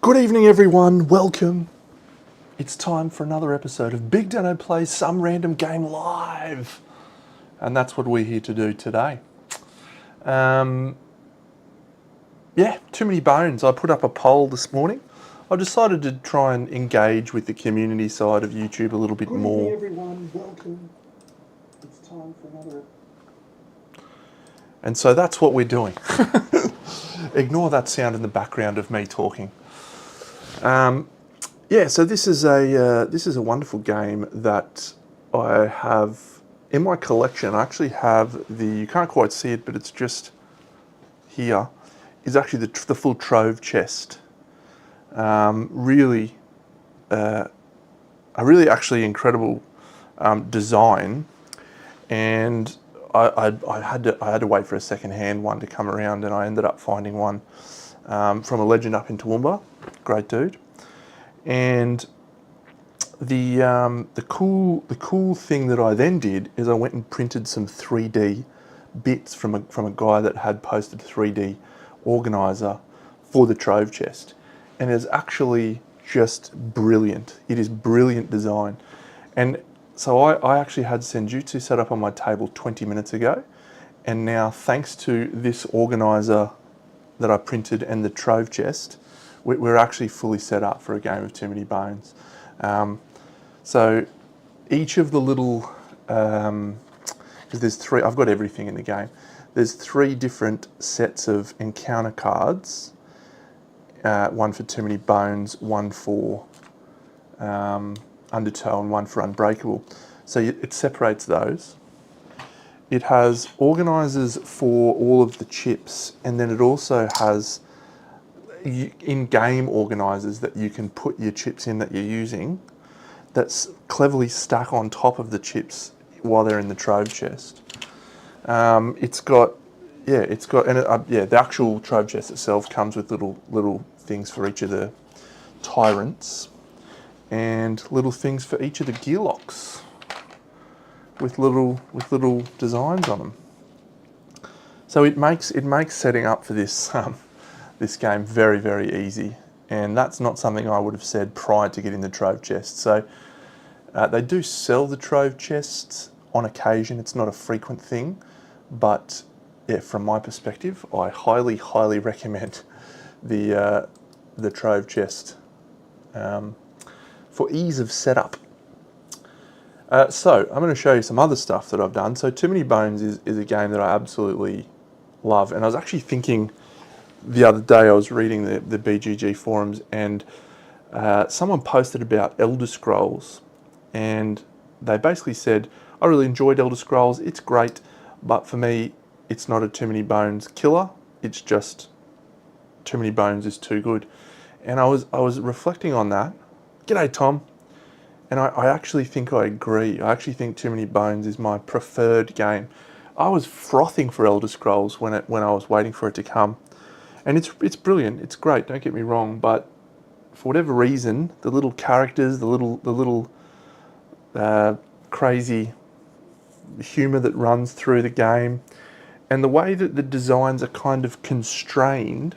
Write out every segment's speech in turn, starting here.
Good evening, everyone. Welcome. It's time for another episode of BigDenoPlays Some Random Game Live. And that's what we're here to do today. Too many bones. I put up a poll this morning. I decided to try and engage with the community side of YouTube a little bit more. Good evening, everyone. Welcome. It's time for another. And so that's what we're doing. Ignore that sound in the background of me talking. So this is a wonderful game that I have in my collection. I actually have you can't quite see it, but it's just here, is actually the full trove chest. A really actually incredible design, and I had to wait for a second-hand one to come around, and I ended up finding one from a legend up in Toowoomba. Great dude. And the cool thing that I then did is I went and printed some 3D bits from a guy that had posted a 3D organizer for the trove chest, and it's actually just brilliant. It is brilliant design, and so I actually had Senjutsu set up on my table 20 minutes ago, and now thanks to this organizer that I printed and the trove chest, we're actually fully set up for a game of Too Many Bones. So each of the little, because there's three, I've got everything in the game. There's three different sets of encounter cards. One for Too Many Bones, one for Undertow, and one for Unbreakable. So it separates those. It has organisers for all of the chips, and then it also has in-game organisers that you can put your chips in that you're using, that's cleverly stuck on top of the chips while they're in the trove chest. The actual trove chest itself comes with little things for each of the tyrants, and little things for each of the gear locks, with little designs on them. So it makes setting up for this this game very, very easy, and that's not something I would have said prior to getting the trove chest. So they do sell the trove chests on occasion. It's not a frequent thing, but yeah, from my perspective, I highly recommend the trove chest for ease of setup. So I'm going to show you some other stuff that I've done. So Too Many Bones is a game that I absolutely love, and I was actually thinking the other day, I was reading the BGG forums, and someone posted about Elder Scrolls, and they basically said, I really enjoyed Elder Scrolls, it's great, but for me, it's not a Too Many Bones killer, it's just Too Many Bones is too good. And I was reflecting on that. G'day, Tom. And I actually think I agree. I actually think Too Many Bones is my preferred game. I was frothing for Elder Scrolls when I was waiting for it to come. And it's brilliant, it's great, don't get me wrong, but for whatever reason, the little characters, the little crazy humour that runs through the game, and the way that the designs are kind of constrained,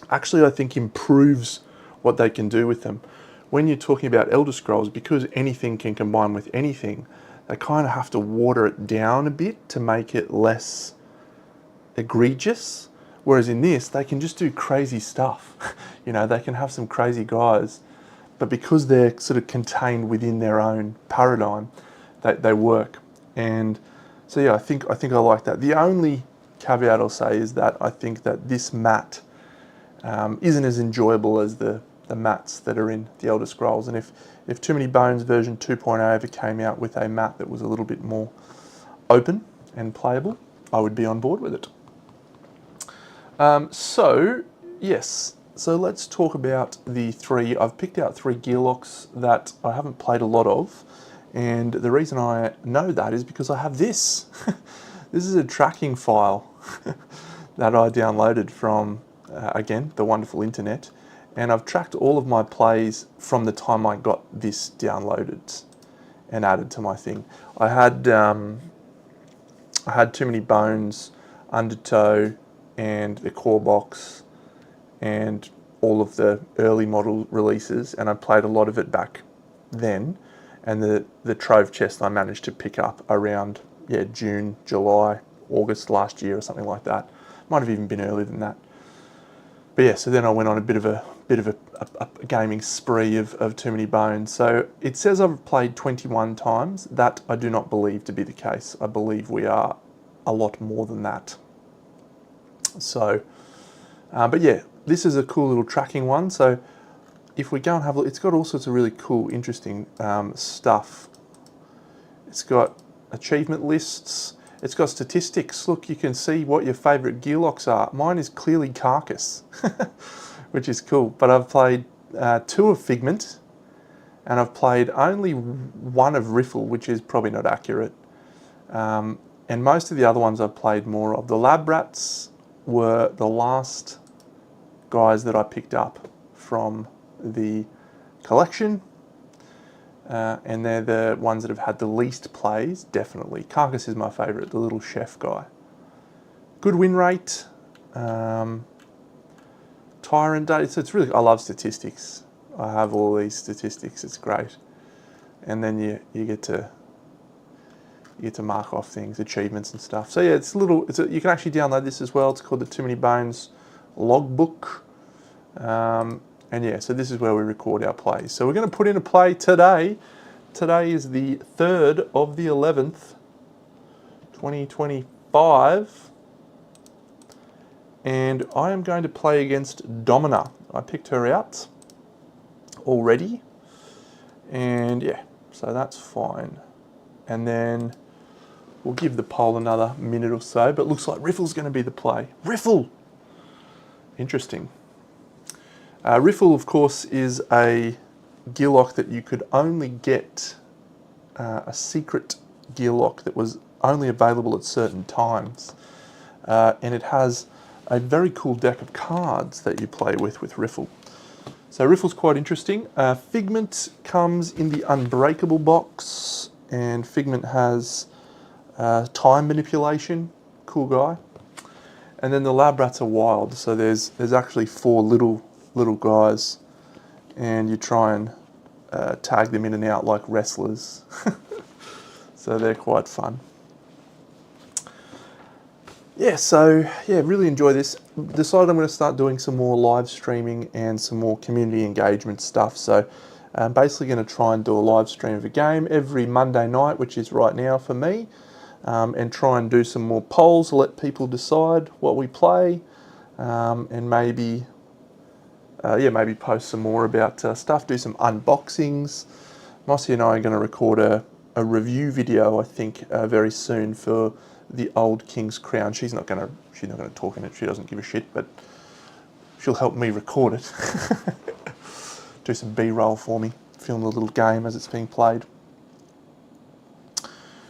actually I think improves what they can do with them. When you're talking about Elder Scrolls, because anything can combine with anything, they kind of have to water it down a bit to make it less egregious. Whereas in this, they can just do crazy stuff. You know, they can have some crazy guys, but because they're sort of contained within their own paradigm, they work. And so yeah, I think I like that. The only caveat I'll say is that I think that this mat isn't as enjoyable as the mats that are in the Elder Scrolls. And if Too Many Bones version 2.0 ever came out with a mat that was a little bit more open and playable, I would be on board with it. So let's talk about the three. I've picked out three gear locks that I haven't played a lot of, and the reason I know that is because I have this. This is a tracking file that I downloaded from, again, the wonderful internet, and I've tracked all of my plays from the time I got this downloaded and added to my thing. I had Too Many Bones, Undertow, and the core box, and all of the early model releases, and I played a lot of it back then. And the Trove chest I managed to pick up around June, July, August last year or something like that. Might have even been earlier than that. But yeah, so then I went on a bit of a gaming spree of Too Many Bones. So it says I've played 21 times. That I do not believe to be the case. I believe we are a lot more than that. So, but yeah, this is a cool little tracking one. So if we go and have a look, it's got all sorts of really cool, interesting stuff. It's got achievement lists. It's got statistics. Look, you can see what your favourite gear locks are. Mine is clearly Carcass, which is cool. But I've played 2 of Figment, and I've played only 1 of Riffle, which is probably not accurate. And most of the other ones I've played more of. The Lab Rats were the last guys that I picked up from the collection. And they're the ones that have had the least plays, definitely. Carcass is my favourite, the little chef guy. Good win rate. Tyrant data. So it's really, I love statistics. I have all these statistics, it's great. And then you get to mark off things, achievements and stuff. So yeah, it's a little, you can actually download this as well. It's called the Too Many Bones logbook. And yeah, so this is where we record our plays. So we're going to put in a play today. Today is the 3rd of the 11th, 2025. And I am going to play against Domina. I picked her out already. And yeah, so that's fine. And then we'll give the poll another minute or so. But it looks like Riffle's going to be the play. Riffle! Interesting. Riffle, of course, is a gear lock that you could only get a secret gear lock that was only available at certain times. And it has a very cool deck of cards that you play with Riffle. So Riffle's quite interesting. Figment comes in the Unbreakable box, and Figment has time manipulation. Cool guy. And then the Lab Rats are wild, so there's actually 4 little guys, and you try and tag them in and out like wrestlers. So they're quite fun. Yeah, so yeah, really enjoy this. Decided I'm going to start doing some more live streaming and some more community engagement stuff. So I'm basically going to try and do a live stream of a game every Monday night, which is right now for me, and try and do some more polls, let people decide what we play, and maybe maybe post some more about stuff, do some unboxings. Mossy and I are going to record a review video, I think, very soon for the old King's Crown. She's not going to talk in it. She doesn't give a shit, but she'll help me record it. Do some B-roll for me, film the little game as it's being played.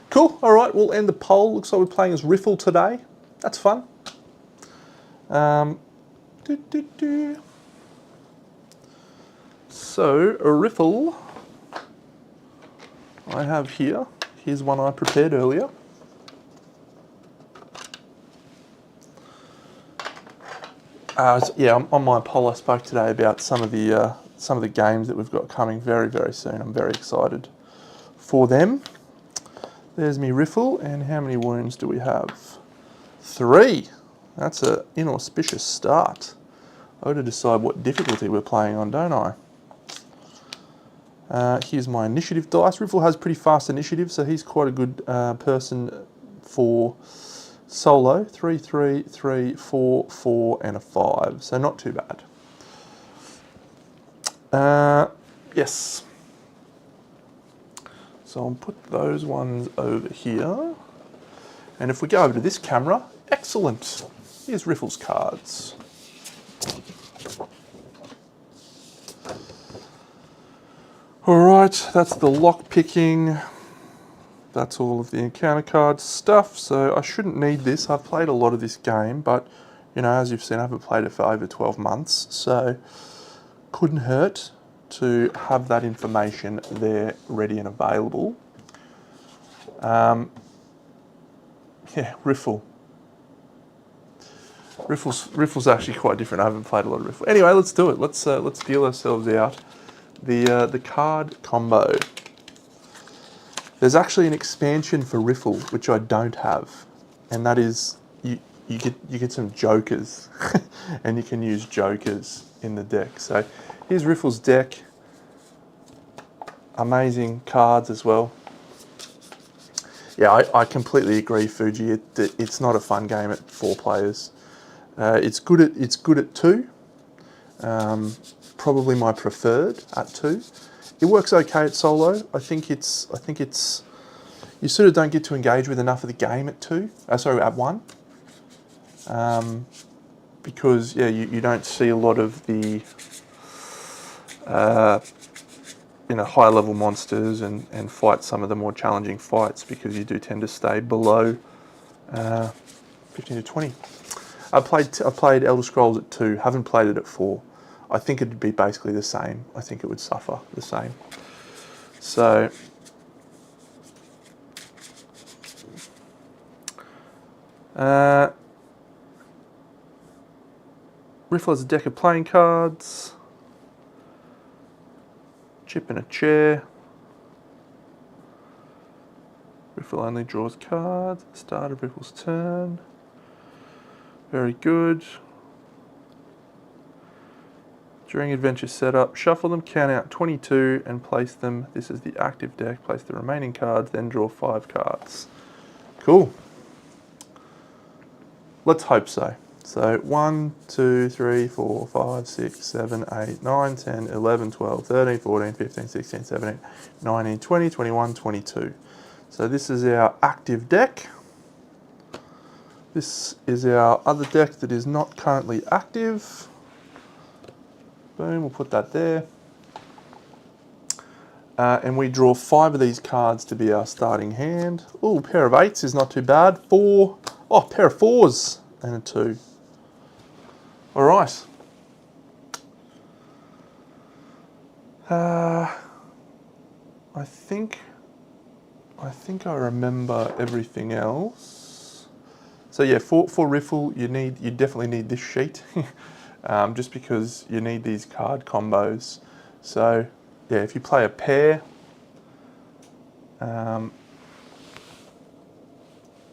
Cool. All right, we'll end the poll. Looks like we're playing as Riffle today. That's fun. So, a Riffle I have here. Here's one I prepared earlier. Yeah, on my poll I spoke today about some of the games that we've got coming very, very soon. I'm very excited for them. There's me Riffle, and how many wounds do we have? 3. That's an inauspicious start. I've got to decide what difficulty we're playing on, don't I? Here's my initiative dice. Riffle has pretty fast initiative, so he's quite a good person for solo. 3, 3, 3, 4, 4, and a 5. So not too bad. Yes. So I'll put those ones over here. And if we go over to this camera, excellent. Here's Riffle's cards. Alright, that's the lock picking. That's all of the encounter card stuff. So I shouldn't need this. I've played a lot of this game, but you know, as you've seen, I haven't played it for over 12 months. So couldn't hurt to have that information there ready and available. Yeah, Riffle. Riffle's actually quite different. I haven't played a lot of Riffle. Anyway, let's do it. Let's deal ourselves out the card combo. There's actually an expansion for Riffle which I don't have, and that is you get some jokers, and you can use jokers in the deck. So here's Riffle's deck. Amazing cards as well. Yeah, I completely agree, Fuji. It's not a fun game at 4 players. It's good at 2. Probably my preferred at 2. It works okay at solo. I think it's you sort of don't get to engage with enough of the game at 2. Sorry, at 1. Because yeah, you don't see a lot of the higher level monsters and fight some of the more challenging fights, because you do tend to stay below 15 to 20. I played Elder Scrolls at 2. Haven't played it at 4. I think it'd be basically the same. I think it would suffer the same. So Riffle has a deck of playing cards. Chip in a chair. Riffle only draws cards at the start of Riffle's turn. Very good. During adventure setup, shuffle them, count out 22 and place them. This is the active deck. Place the remaining cards, then draw 5 cards. Cool. Let's hope so. So 1, 2, 3, 4, 5, 6, 7, 8, 9, 10, 11, 12, 13, 14, 15, 16, 17, 19, 20, 21, 22. So this is our active deck. This is our other deck that is not currently active. Boom, we'll put that there. And we draw 5 of these cards to be our starting hand. Oh, pair of 8s is not too bad. 4, oh, pair of 4s and a 2. All right. I think I remember everything else. So yeah, for Riffle, you definitely need this sheet, just because you need these card combos. So yeah, if you play a pair,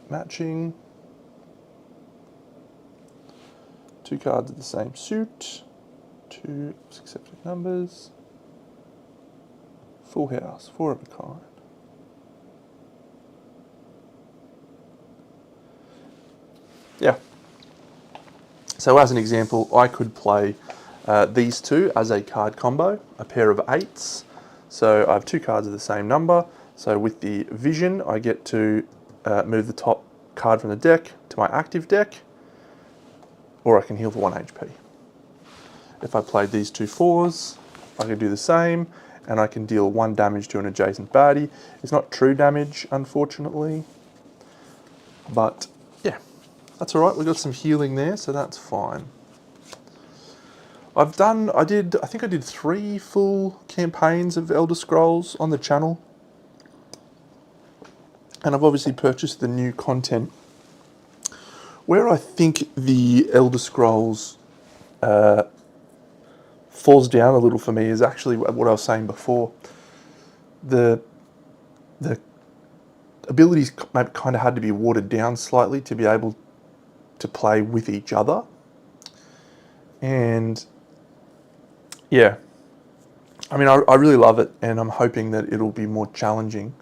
matching 2 cards of the same suit, 2 successive numbers, full house, 4 of a kind. Yeah. So as an example, I could play these 2 as a card combo, a pair of 8s. So I have 2 cards of the same number. So with the vision, I get to move the top card from the deck to my active deck, or I can heal for 1 HP. If I played these 2 4s, I can do the same, and I can deal 1 damage to an adjacent baddie. It's not true damage, unfortunately, but yeah. That's all right, we've got some healing there, so that's fine. I think I did 3 full campaigns of Elder Scrolls on the channel. And I've obviously purchased the new content. Where I think the Elder Scrolls falls down a little for me is actually what I was saying before. The abilities kind of had to be watered down slightly to be able to play with each other. And yeah, I mean, I really love it, and I'm hoping that it'll be more challenging.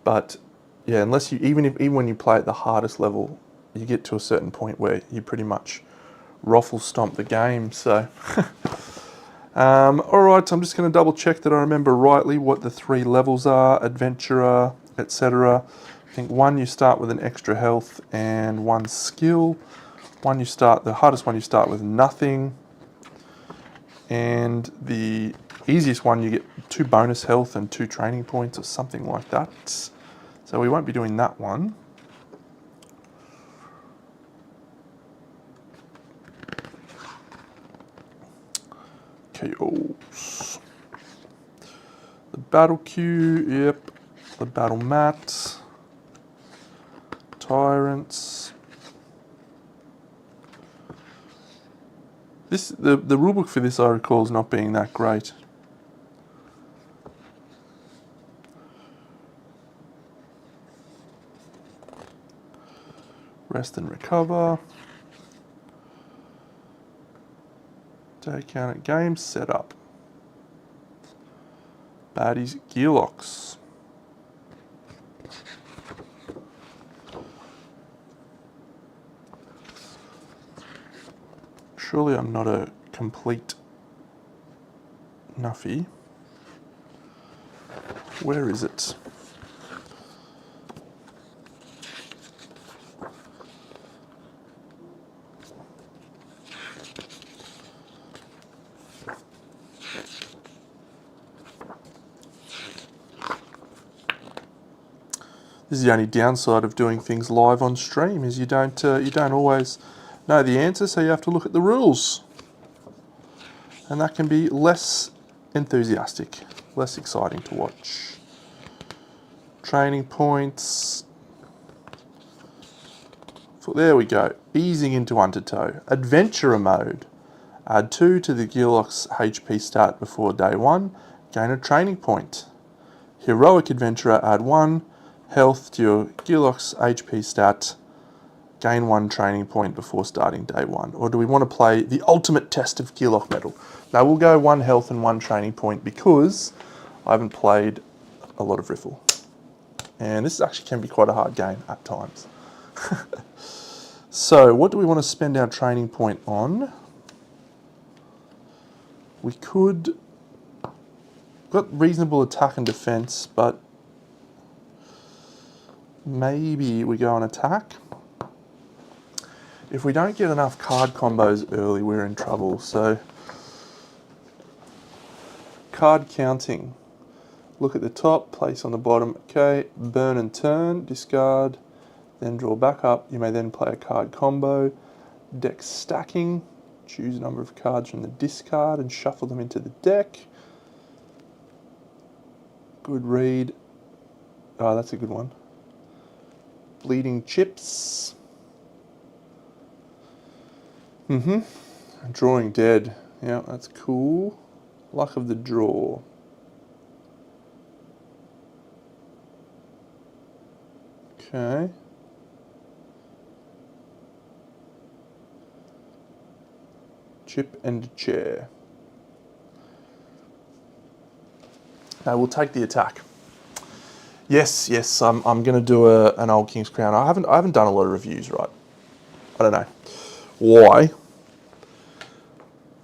But yeah, even when you play at the hardest level, you get to a certain point where you pretty much ruffle stomp the game. So all right, so I'm just going to double check that I remember rightly what the 3 levels are: adventurer, etc. I think 1 you start with an extra health and 1 skill. The hardest one you start with nothing, and the easiest one you get 2 bonus health and 2 training points or something like that. So we won't be doing that one. KOs. The battle queue, yep. The battle mat. Tyrants. The rulebook for this, I recall, is not being that great. Rest and recover. Day counter game setup. Baddies gearlocks. Surely I'm not a complete nuffy. Where is it? This is the only downside of doing things live on stream, is you don't always know the answer, so you have to look at the rules, and that can be less enthusiastic, less exciting to watch. Training points. So there we go. Easing into Undertow. Adventurer mode. Add 2 to the Gearlock's HP stat before day 1. Gain a training point. Heroic Adventurer. Add 1 health to your Gearlock's HP stat. Gain 1 training point before starting day 1. Or do we want to play the ultimate test of Gearlock Metal? Now we'll go 1 health and 1 training point because I haven't played a lot of Riffle. And this actually can be quite a hard game at times. So what do we want to spend our training point on? We could... got reasonable attack and defense, but maybe we go on attack. If we don't get enough card combos early, we're in trouble. So card counting. Look at the top, place on the bottom. Okay, burn and turn, discard, then draw back up. You may then play a card combo. Deck stacking. Choose a number of cards from the discard and shuffle them into the deck. Good read. Oh, that's a good one. Bleeding chips. Drawing dead. Yeah, that's cool. Luck of the draw. Okay. Chip and chair. Now we'll take the attack. Yes. I'm going to do an Old King's Crown. I haven't done a lot of reviews, right? I don't know why.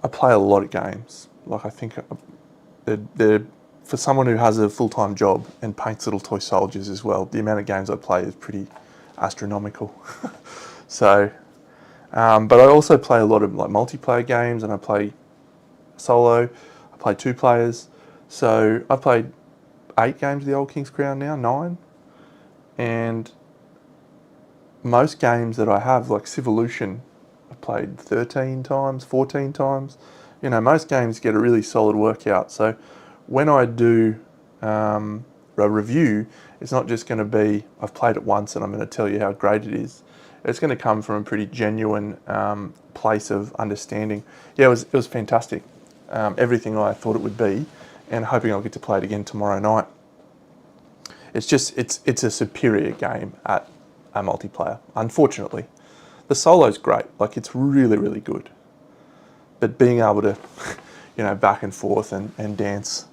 I play a lot of games. Like, I think they're for someone who has a full-time job and paints little toy soldiers as well. The amount of games I play is pretty astronomical. So, but I also play a lot of like multiplayer games, and I play solo. I play 2 players. So I've played 8 games of the Old King's Crown now, 9, and most games that I have, like Civolution, I've played 13 times, 14 times. You know, most games get a really solid workout. So when I do a review, it's not just going to be, I've played it once and I'm going to tell you how great it is. It's going to come from a pretty genuine place of understanding. Yeah, it was fantastic. Everything I thought it would be, and hoping I'll get to play it again tomorrow night. It's just, it's a superior game at a multiplayer, unfortunately. The solo's great, like it's really, really good. But being able to, you know, back and forth and dance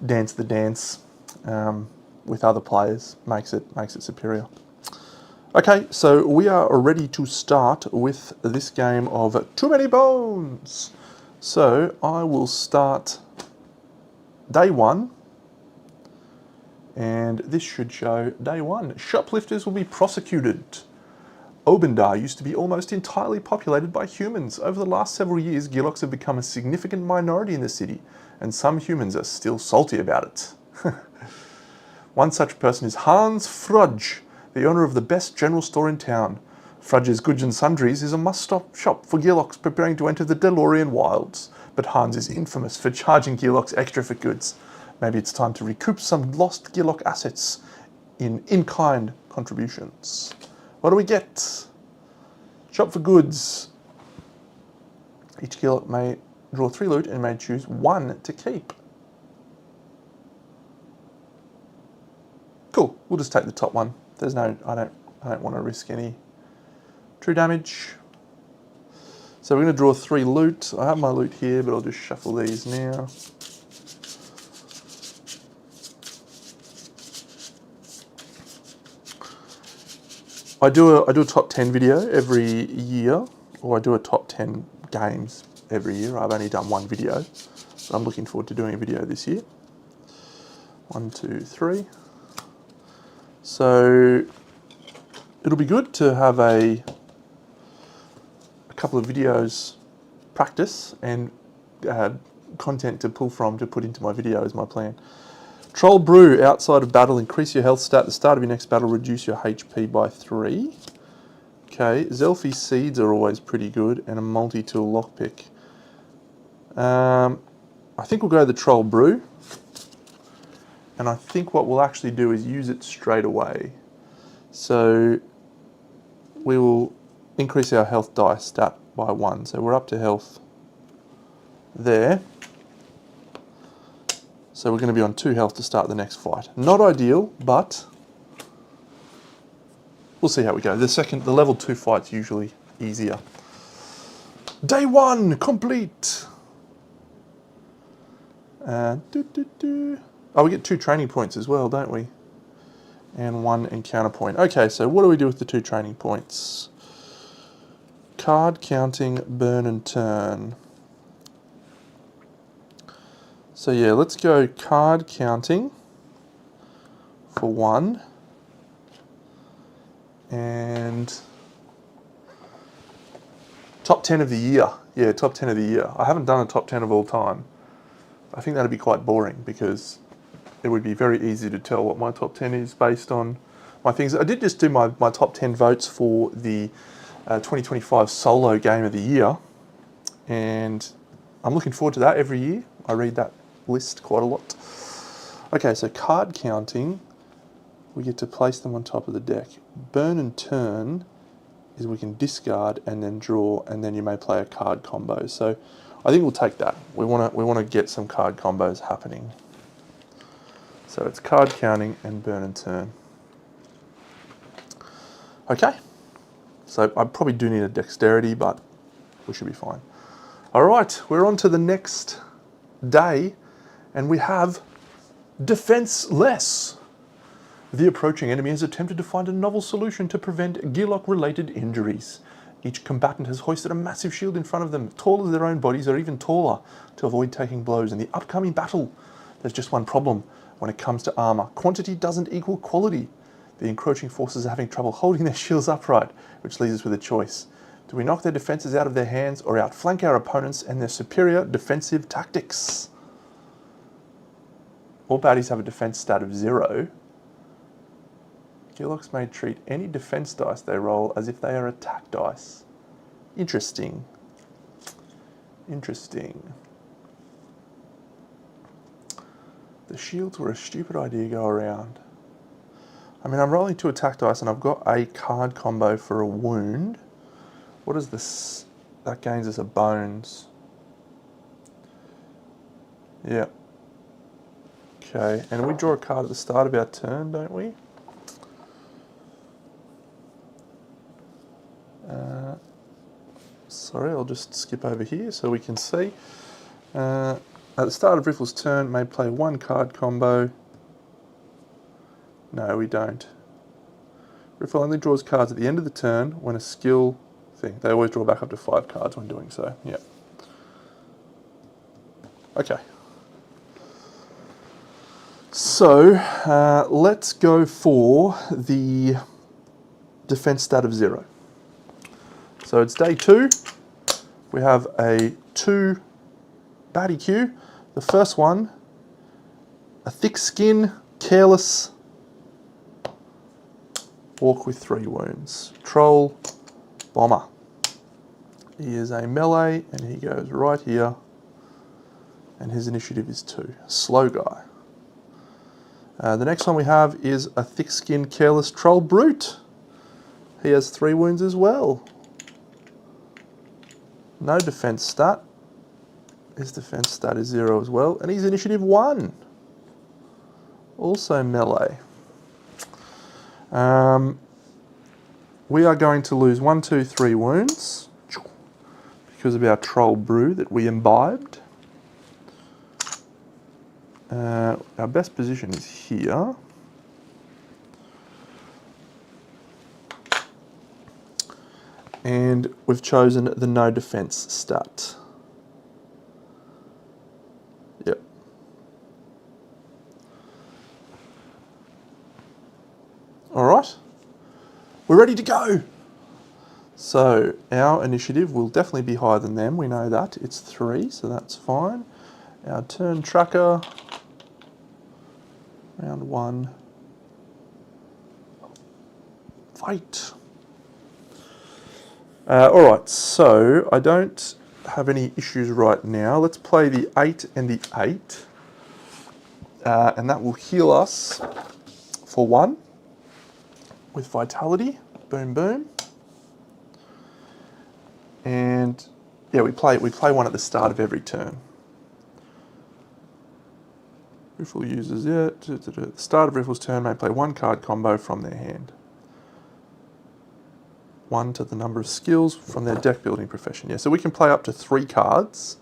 the dance with other players makes it superior. Okay, so we are ready to start with this game of Too Many Bones. So I will start day 1. And this should show day 1. Shoplifters will be prosecuted. Obendar used to be almost entirely populated by humans. Over the last several years, Gearlocks have become a significant minority in the city, and some humans are still salty about it. One such person is Hans Frudge, the owner of the best general store in town. Frudge's Goods and Sundries is a must-stop shop for Gearlocks preparing to enter the DeLorean wilds, but Hans is infamous for charging Gearlocks extra for goods. Maybe it's time to recoup some lost Gearlock assets in-kind contributions. What do we get? Shop for goods. Each Gearlock may draw 3 loot and may choose 1 to keep. Cool. We'll just take the top one. There's no. I don't want to risk any true damage. So we're going to draw 3 loot. I have my loot here, but I'll just shuffle these now. I do a top 10 video every year, or I do a top 10 games every year. I've only done one video, but I'm looking forward to doing a video this year. 1, 2, 3. So it'll be good to have a couple of videos practice and content to pull from to put into my video is my plan. Troll Brew, outside of battle, increase your health stat at the start of your next battle, reduce your HP by 3. Okay, Zelfie Seeds are always pretty good, and a multi-tool lockpick. I think we'll go the Troll Brew, and I think what we'll actually do is use it straight away. So we will increase our health dice stat by 1. So we're up to health there. So we're going to be on 2 health to start the next fight. Not ideal, but we'll see how we go. The level 2 fight's usually easier. Day 1 complete. Oh, we get 2 training points as well, don't we? And 1 encounter point. Okay, so what do we do with the 2 training points? Card counting, burn and turn. So yeah, let's go card counting for 1. And top 10 of the year. Yeah, top 10 of the year. I haven't done a top 10 of all time. I think that'd be quite boring because it would be very easy to tell what my top 10 is based on my things. I did just do my top 10 votes for the 2025 solo game of the year, and I'm looking forward to that every year. I read that list quite a lot. Okay, so card counting, we get to place them on top of the deck. Burn and turn is we can discard and then draw, and then you may play a card combo. So I think we'll take that. We want to get some card combos happening. So it's card counting and burn and turn. Okay. So I probably do need a dexterity, but we should be fine. All right, we're on to the next day, and we have defenseless. The approaching enemy has attempted to find a novel solution to prevent Gearlock-related injuries. Each combatant has hoisted a massive shield in front of them, tall as their own bodies or even taller, to avoid taking blows in the upcoming battle. There's just one problem when it comes to armor. Quantity doesn't equal quality. The encroaching forces are having trouble holding their shields upright, which leaves us with a choice. Do we knock their defenses out of their hands or outflank our opponents and their superior defensive tactics? All baddies have a defense stat of 0. Gearlocks may treat any defense dice they roll as if they are attack dice. Interesting. Interesting. The shields were a stupid idea to go around. I mean, I'm rolling 2 attack dice and I've got a card combo for a wound. What is this? That gains us a bones. Yeah. Okay, and we draw a card at the start of our turn, don't we? Sorry, I'll just skip over here so we can see. At the start of Riffle's turn, may play 1 card combo. No, we don't. Riffle only draws cards at the end of the turn when a skill thing. They always draw back up to 5 cards when doing so. Yeah. Okay. So, let's go for the defense stat of 0. So it's day 2. We have a 2 baddie queue. The first one, a thick skin, careless, orc with 3 wounds. Troll, bomber. He is a melee and he goes right here. And his initiative is 2. Slow guy. The next one we have is a thick skin, careless troll brute. He has 3 wounds as well. No defense stat. His defense stat is 0 as well. And he's initiative 1. Also melee. We are going to lose 1, 2, 3 wounds because of our troll brew that we imbibed. Our best position is here. And we've chosen the no defense stat. Yep. All right. We're ready to go. So our initiative will definitely be higher than them. We know that. It's 3, so that's fine. Our turn tracker. Round 1. Fight. Alright, so I don't have any issues right now. Let's play the 8 and the 8. And that will heal us for 1 with vitality. Boom, boom. And yeah, we play one at the start of every turn. Riffle users, yeah. At the start of Riffle's turn may play 1 card combo from their hand. 1 to the number of skills from their deck building profession. Yeah, so we can play up to 3 cards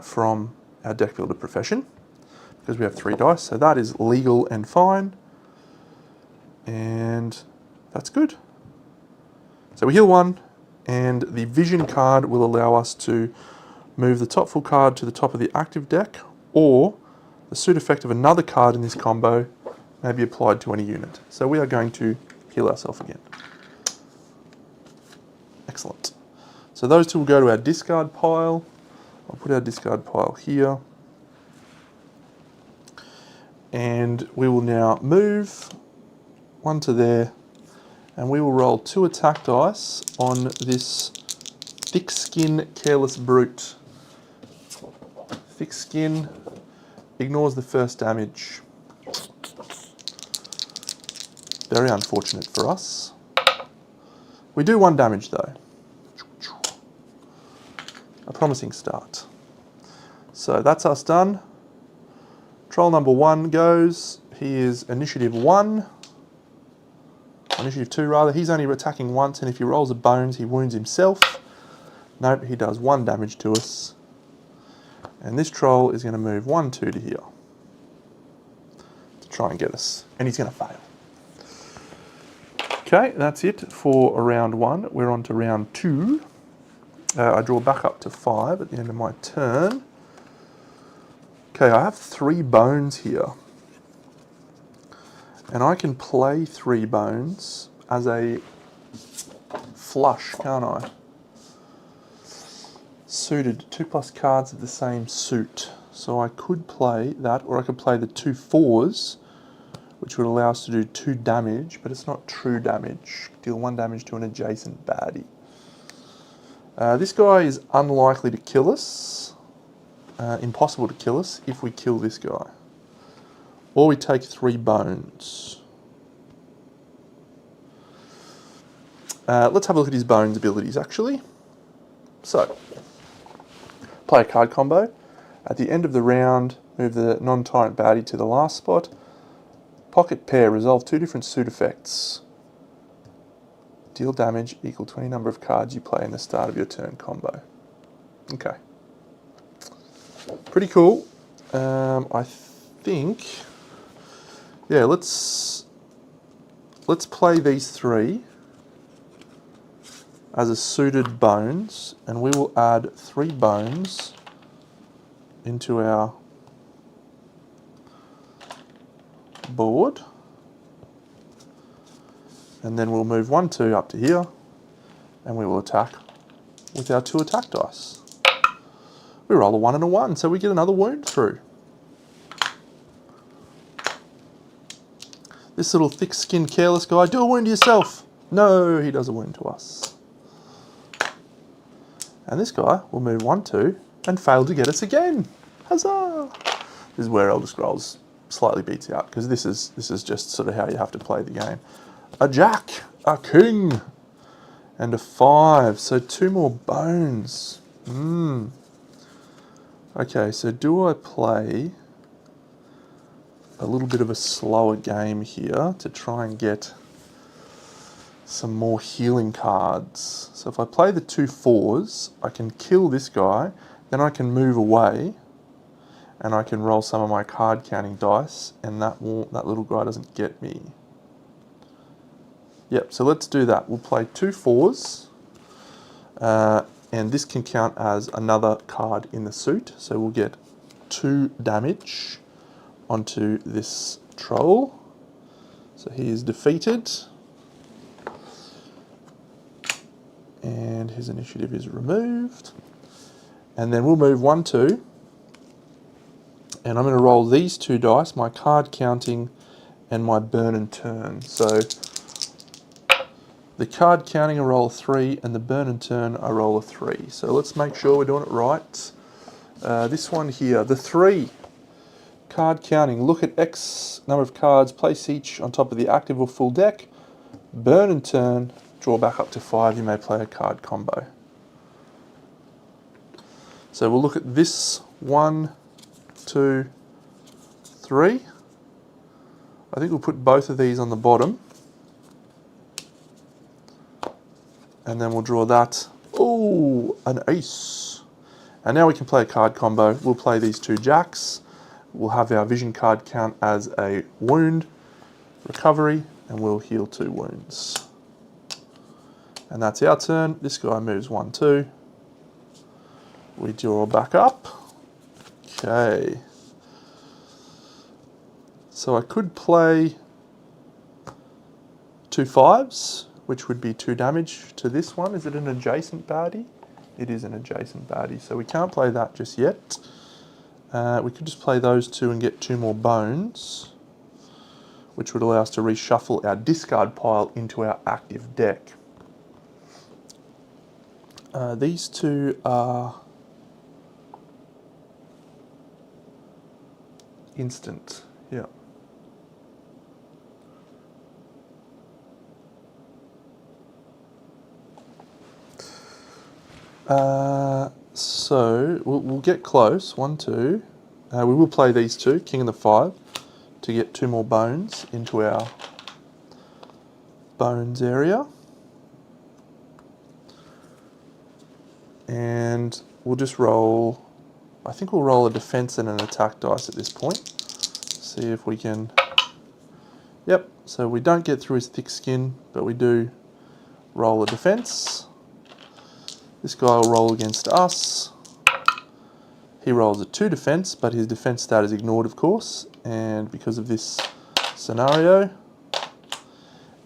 from our deck builder profession because we have 3 dice. So that is legal and fine. And that's good. So we heal 1, and the vision card will allow us to move the top full card to the top of the active deck, or the suit effect of another card in this combo may be applied to any unit. So we are going to heal ourselves again. Excellent. So those 2 will go to our discard pile. I'll put our discard pile here. And we will now move 1 to there. And we will roll 2 attack dice on this Thick Skin Careless Brute. Thick Skin ignores the first damage. Very unfortunate for us. We do 1 damage though. A promising start. So that's us done. Troll number 1 goes. He is initiative 1. Initiative 2 rather. He's only attacking once, and if he rolls a bones, he wounds himself. Nope, he does 1 damage to us. And this troll is going to move 1, 2 to here to try and get us. And he's going to fail. Okay, that's it for round 1. We're on to round 2. I draw back up to 5 at the end of my turn. Okay, I have 3 bones here. And I can play 3 bones as a flush, can't I? Suited, 2+ cards of the same suit. So I could play that, or I could play the 2 4s, which would allow us to do 2 damage, but it's not true damage. Deal 1 damage to an adjacent baddie. This guy is unlikely to kill us. Impossible to kill us if we kill this guy. Or we take 3 bones. Let's have a look at his bones abilities actually. So, play a card combo. At the end of the round, move the non-tyrant baddie to the last spot. Pocket pair, resolve 2 different suit effects. Deal damage equal to any number of cards you play in the start of your turn combo. Okay. Pretty cool. I think, yeah, let's play these 3 as a suited bones, and we will add 3 bones into our board. And then we'll move 1, 2 up to here, and we will attack with our 2 attack dice. We roll a 1 and a 1, so we get another wound through. This little thick-skinned, careless guy, do a wound to yourself. No, he does a wound to us. And this guy will move 1, 2, and fail to get us again. Huzzah! This is where Elder Scrolls slightly beats you out, because this is just sort of how you have to play the game. A jack, a king, and a 5. So 2 more bones. Okay, so do I play a little bit of a slower game here to try and get some more healing cards? So if I play the 2 4s, I can kill this guy, then I can move away, and I can roll some of my card counting dice, and that little guy doesn't get me. Yep, so let's do that. We'll play 2 4s, and this can count as another card in the suit, so we'll get 2 damage onto this troll. So he is defeated, and his initiative is removed. And then we'll move 1 2, and I'm going to roll these 2 dice, my card counting and my burn and turn. So the card counting I roll a 3, and the burn and turn I roll a 3. So let's make sure we're doing it right. This one here, the 3. Card counting, look at X number of cards, place each on top of the active or full deck. Burn and turn, draw back up to 5, you may play a card combo. So we'll look at this 1, 2, 3. I think we'll put both of these on the bottom. And then we'll draw that. Oh, an ace. And now we can play a card combo. We'll play these 2 jacks. We'll have our vision card count as a wound, recovery, and we'll heal 2 wounds. And that's our turn. This guy moves 1 2. We draw back up. Okay. So I could play 2 5s, which would be 2 damage to this one. Is it an adjacent baddie? It is an adjacent baddie, so we can't play that just yet. We could just play those 2 and get 2 more bones, which would allow us to reshuffle our discard pile into our active deck. These 2 are instant, yeah. So we'll get close. 1 2. We will play these 2, king and the 5, to get 2 more bones into our bones area. And we'll just roll, I think we'll roll a defense and an attack dice at this point. See if we can, yep, so we don't get through his thick skin, but we do roll a defense. This guy will roll against us. He rolls a 2 defense, but his defense stat is ignored, of course, and because of this scenario,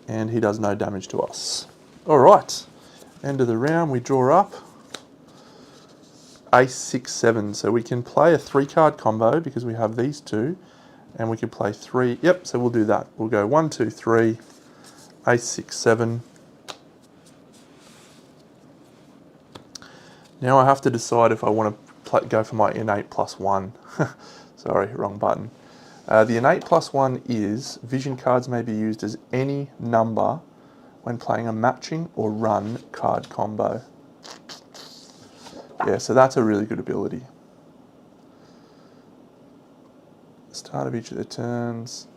and he does no damage to us. All right, end of the round, we draw up ace 6 7, so we can play a 3-card combo because we have these 2, and we can play 3. Yep, so we'll do that. We'll go 1 2 3, ace 6 7. Now I have to decide if I want to go for my innate +1. Sorry, wrong button. The innate +1 is vision cards may be used as any number when playing a matching or run card combo. Yeah, so that's a really good ability. Start of each of the turns.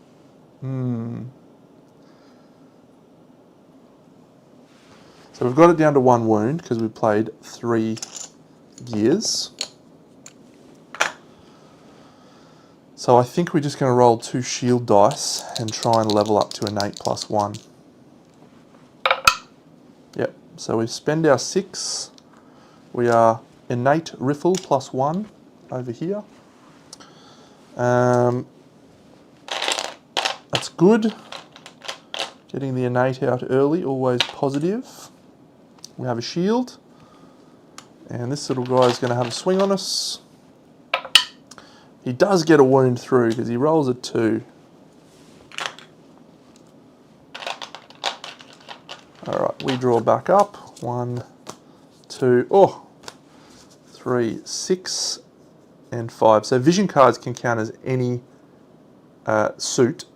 So we've got it down to 1 wound because we played 3 gears. So I think we're just going to roll 2 shield dice and try and level up to innate +1. Yep, so we spend our 6. We are innate riffle +1 over here. That's good. Getting the innate out early, always positive. We have a shield, and this little guy is going to have a swing on us. He does get a wound through because he rolls a 2. Alright, we draw back up. 1, 2, 3, 6, and 5. So vision cards can count as any suit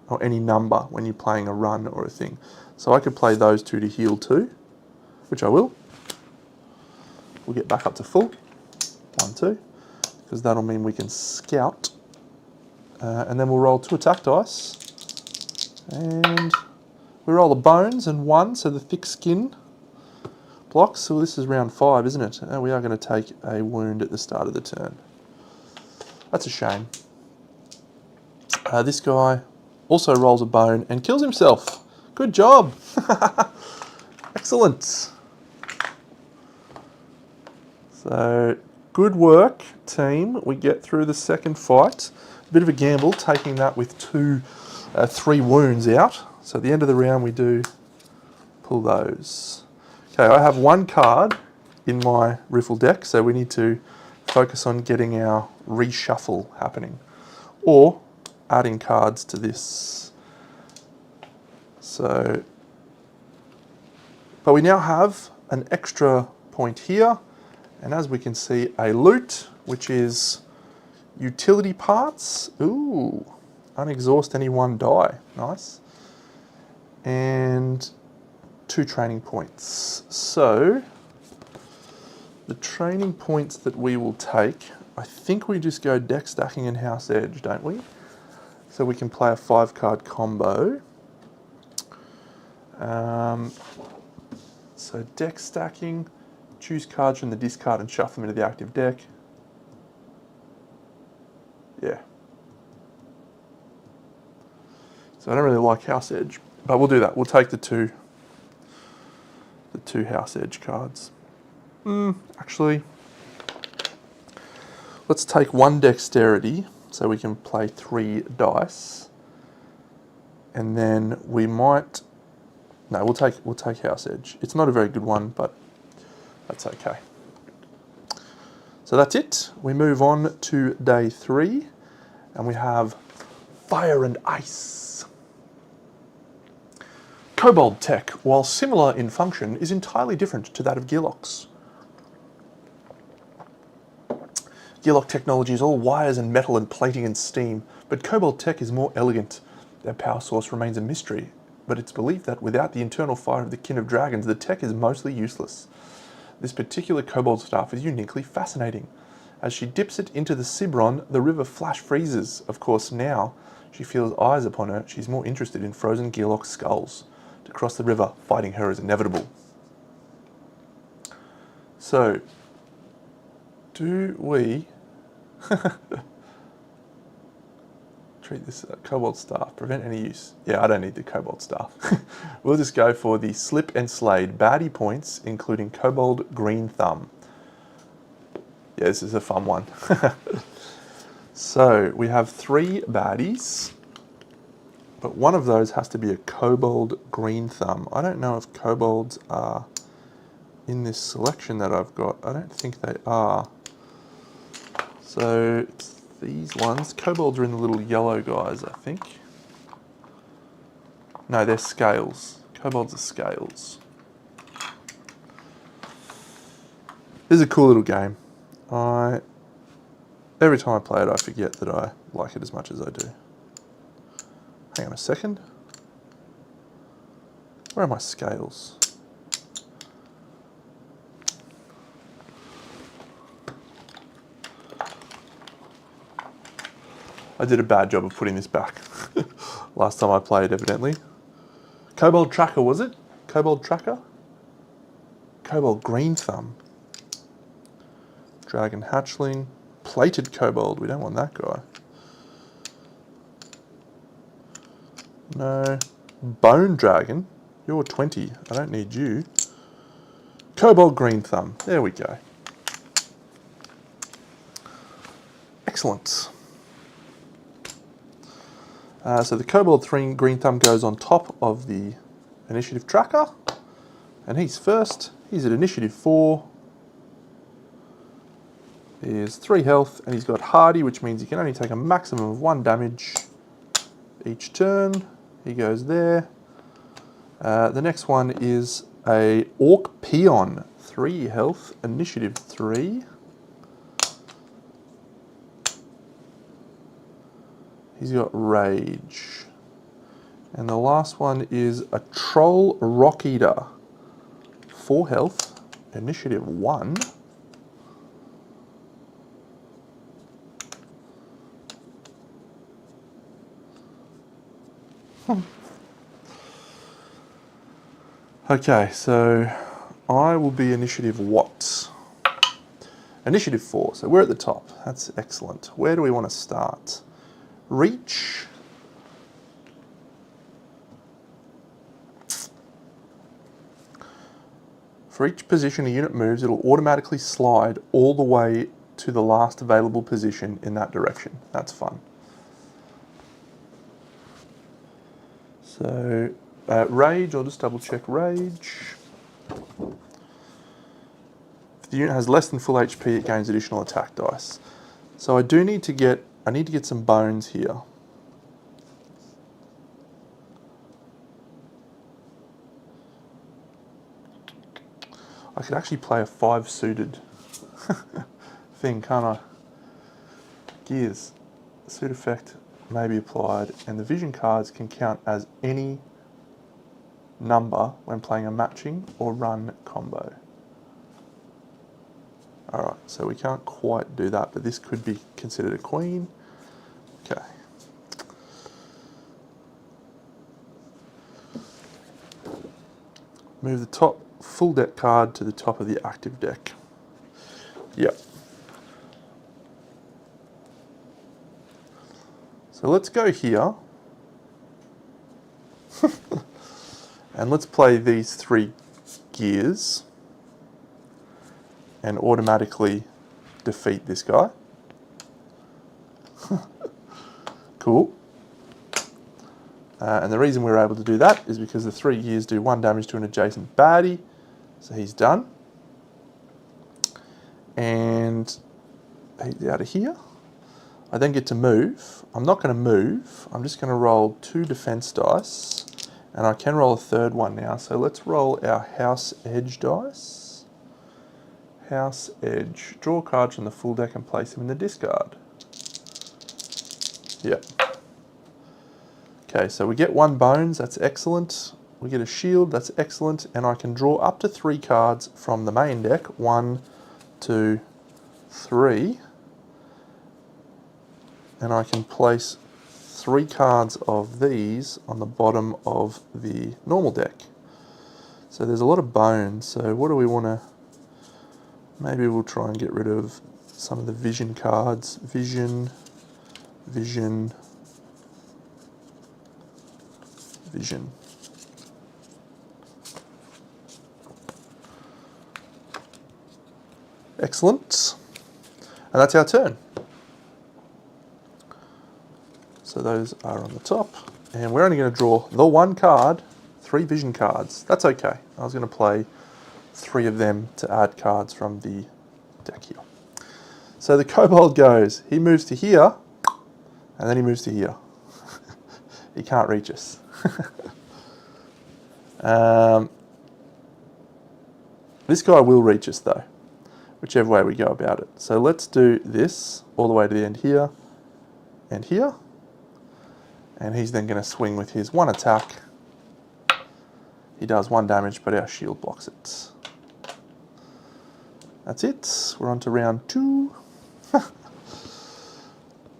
or any number when you're playing a run or a thing. So I could play those two to heal 2, which I will. We'll get back up to full. 1, 2. Because that'll mean we can scout. And then we'll roll 2 attack dice. And we roll the bones and 1, so the thick skin blocks. So this is round 5, isn't it? And we are going to take a wound at the start of the turn. That's a shame. This guy also rolls a bone and kills himself. Good job. Excellent. So, good work, team. We get through the second fight. A bit of a gamble, taking that with 3 wounds out. So at the end of the round, we do pull those. Okay, I have 1 card in my riffle deck, so we need to focus on getting our reshuffle happening, or adding cards to this. So, but we now have an extra point here, and as we can see, a loot, which is utility parts. Ooh, unexhaust any 1 die. Nice. And 2 training points. So, the training points that we will take, I think we just go deck stacking and house edge, don't we? So we can play a 5-card combo. So deck stacking, choose cards from the discard and shuffle them into the active deck. Yeah. So I don't really like house edge, but we'll do that. We'll take the two house edge cards. Actually, let's take 1 dexterity so we can play 3 dice, and then we might. No, we'll take house edge. It's not a very good one, but that's okay. So that's it. We move on to day 3, and we have fire and ice. Kobold tech, while similar in function, is entirely different to that of Gearlock's. Gearlock technology is all wires and metal and plating and steam, but Kobold tech is more elegant. Their power source remains a mystery, but it's believed that without the internal fire of the kin of dragons, the tech is mostly useless. This particular Kobold staff is uniquely fascinating. As she dips it into the Cibron, the river flash freezes. Of course, now she feels eyes upon her. She's more interested in frozen Gearlock skulls. To cross the river, fighting her is inevitable. So, do we treat this Kobold staff, prevent any use? Yeah, I don't need the Kobold staff. We'll just go for the Slip and Slade baddie points, including Kobold Green Thumb. Yeah, this is a fun one. So, we have 3 baddies, but one of those has to be a Kobold Green Thumb. I don't know if Kobolds are in this selection that I've got. I don't think they are. So, it's these ones. Kobolds are in the little yellow guys, I think. No, they're scales. Kobolds are scales. This is a cool little game. Every time I play it, I forget that I like it as much as I do. Hang on a second. Where are my scales? I did a bad job of putting this back. Last time I played, evidently. Kobold Tracker, was it? Kobold Tracker? Kobold Green Thumb. Dragon Hatchling. Plated Kobold, we don't want that guy. No. Bone Dragon. You're 20. I don't need you. Kobold Green Thumb. There we go. Excellent. So the Kobold Green Thumb goes on top of the initiative tracker. And he's first. He's at initiative 4. He has 3 health, and he's got Hardy, which means he can only take a maximum of 1 damage each turn. He goes there. The next one is a Orc Peon, 3 health, initiative 3. He's got Rage. And the last one is a Troll Rock Eater. 4 health, initiative 1. Okay, so I will be initiative what? Initiative 4, so we're at the top. That's excellent. Where do we want to start? Reach. For each position a unit moves, it'll automatically slide all the way to the last available position in that direction. That's fun. So, rage, I'll just double check rage. If the unit has less than full HP, it gains additional attack dice. So I need to get some bones here. I could actually play a 5 suited thing, can't I? Gears. Suit effect may be applied, and the vision cards can count as any number when playing a matching or run combo. Alright, so we can't quite do that, but this could be considered a queen. Okay. Move the top full deck card to the top of the active deck. Yep. So let's go here. And let's play these 3 gears and automatically defeat this guy. Cool. And the reason we're able to do that is because the 3 gears do 1 damage to an adjacent baddie. So he's done. And he's out of here. I then get to move. I'm not going to move. I'm just going to roll 2 defense dice. And I can roll a 3rd one now. So let's roll our house edge dice. House edge. Draw a card from the full deck and place them in the discard. Yep. Okay, so we get 1 bones. That's excellent. We get a shield. That's excellent. And I can draw up to 3 cards from the main deck. 1, 2, 3. And I can place 3 cards of these on the bottom of the normal deck. So there's a lot of bones. So what do we want to... Maybe we'll try and get rid of some of the vision cards. Vision, vision, vision. Excellent. And that's our turn. So those are on the top. And we're only going to draw the 1 card, 3 vision cards. That's okay. I was going to play 3 of them to add cards from the deck here. So the kobold goes, he moves to here, and then he moves to here. He can't reach us. This guy will reach us though, whichever way we go about it. So let's do this all the way to the end here and here. And he's then going to swing with his 1 attack. He does 1 damage, but our shield blocks it. That's it. We're on to round 2.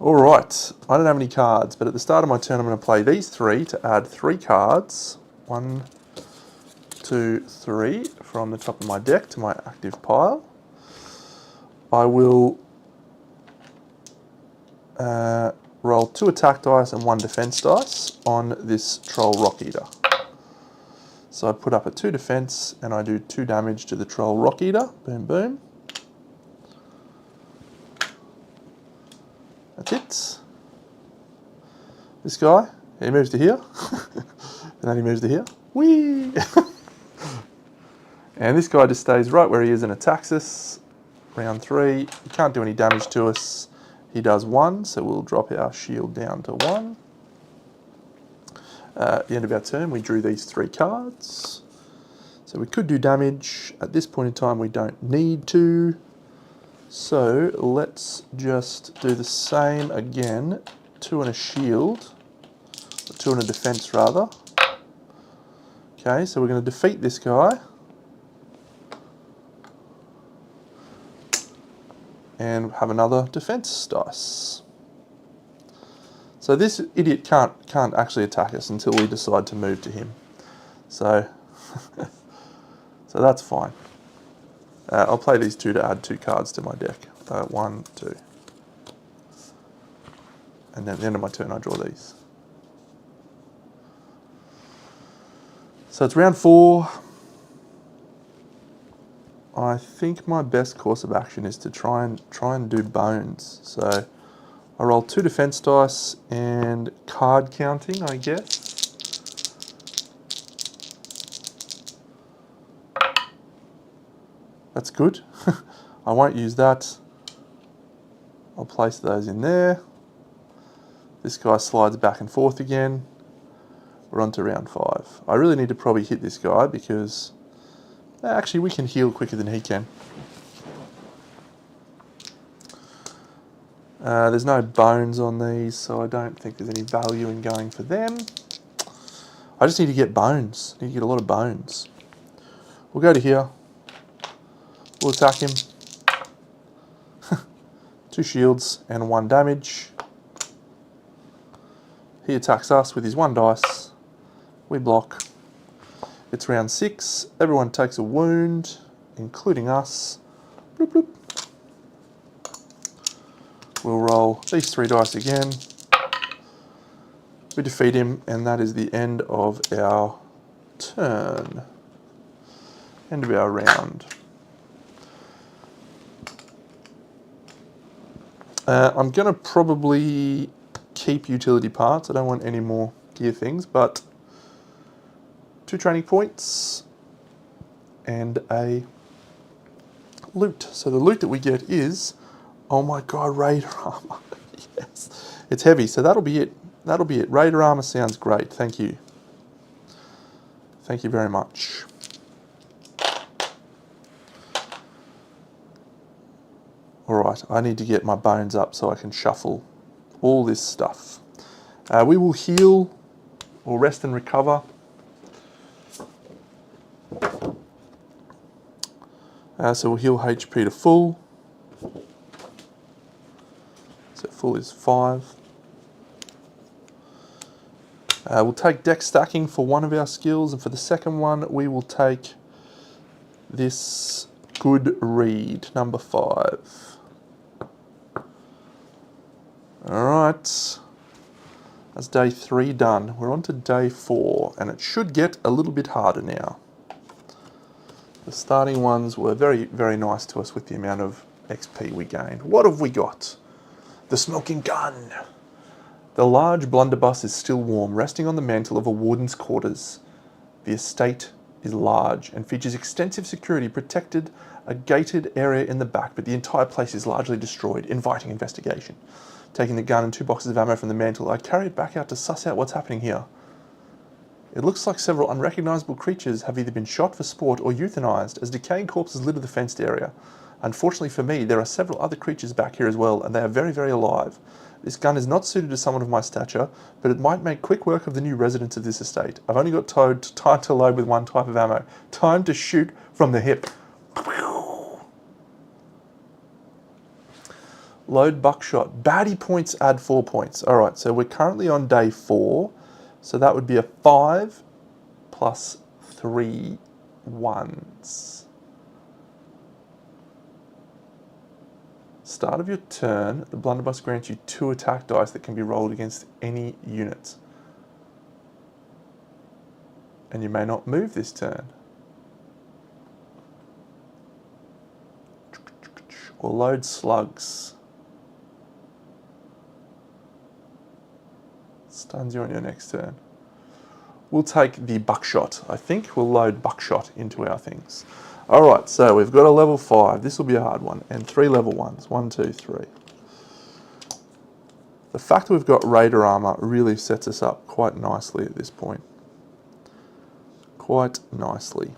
Alright, I don't have any cards, but at the start of my turn I'm going to play these 3 to add 3 cards. 1, 2, 3 from the top of my deck to my active pile. I will roll 2 attack dice and 1 defense dice on this Troll Rock Eater. So I put up a 2 defense and I do 2 damage to the Troll Rock Eater. Boom, boom. That's it. This guy, he moves to here. And then he moves to here. Whee! And this guy just stays right where he is and attacks us. Round 3. He can't do any damage to us. He does 1, so we'll drop our shield down to 1. At the end of our turn, we drew these 3 cards. So we could do damage. At this point in time, we don't need to. So let's just do the same again. 2 and a shield. 2 in a defense rather. Okay, so we're going to defeat this guy. And have another defense dice. So this idiot can't actually attack us until we decide to move to him. So, so that's fine. I'll play these 2 to add 2 cards to my deck. 1, 2. And then at the end of my turn I draw these. So it's round 4. I think my best course of action is to try and do bones. So I roll 2 defense dice and card counting, I guess. That's good. I won't use that. I'll place those in there. This guy slides back and forth again. We're on to round 5. I really need to probably hit this guy because actually we can heal quicker than he can. There's no bones on these, so I don't think there's any value in going for them. I just need to get bones. I need to get a lot of bones. We'll go to here. We'll attack him. 2 shields and 1 damage. He attacks us with his 1 dice. We block. It's round 6. Everyone takes a wound, including us. Bloop, bloop. We'll roll these 3 dice again. We defeat him, and that is the end of our turn. End of our round. I'm going to probably keep utility parts. I don't want any more gear things, but 2 training points and a loot. So the loot that we get is, oh my god, Raider armor. Yes, it's heavy, so that'll be it. That'll be it. Raider armor sounds great. Thank you. Thank you very much. Alright, I need to get my bones up so I can shuffle all this stuff. We will heal or rest and recover. So we'll heal HP to full. So full is 5. We'll take deck stacking for one of our skills, and for the second one we will take this good read, number 5. Alright, that's day 3 done. We're on to day 4, and it should get a little bit harder now. The starting ones were very, very nice to us with the amount of XP we gained. What have we got? The smoking gun. The large blunderbuss is still warm, resting on the mantle of a warden's quarters. The estate is large and features extensive security, protected a gated area in the back, but the entire place is largely destroyed, inviting investigation. Taking the gun and 2 boxes of ammo from the mantle, I carry it back out to suss out what's happening here. It looks like several unrecognisable creatures have either been shot for sport or euthanized, as decaying corpses litter the fenced area. Unfortunately for me, there are several other creatures back here as well, and they are very, very alive. This gun is not suited to someone of my stature, but it might make quick work of the new residents of this estate. I've only got time to load with 1 type of ammo. Time to shoot from the hip. Load buckshot. Baddie points add 4 points. Alright, so we're currently on day 4. So that would be a 5 plus 3 1s. Start of your turn, the blunderbuss grants you 2 attack dice that can be rolled against any unit. And you may not move this turn. Or load slugs. Stuns you on your next turn. We'll take the buckshot. I think we'll load buckshot into our things. Alright, so we've got a level 5. This will be a hard one. And 3 level 1s. 1, 2, 3. The fact that we've got Raider armor really sets us up quite nicely at this point. Quite nicely.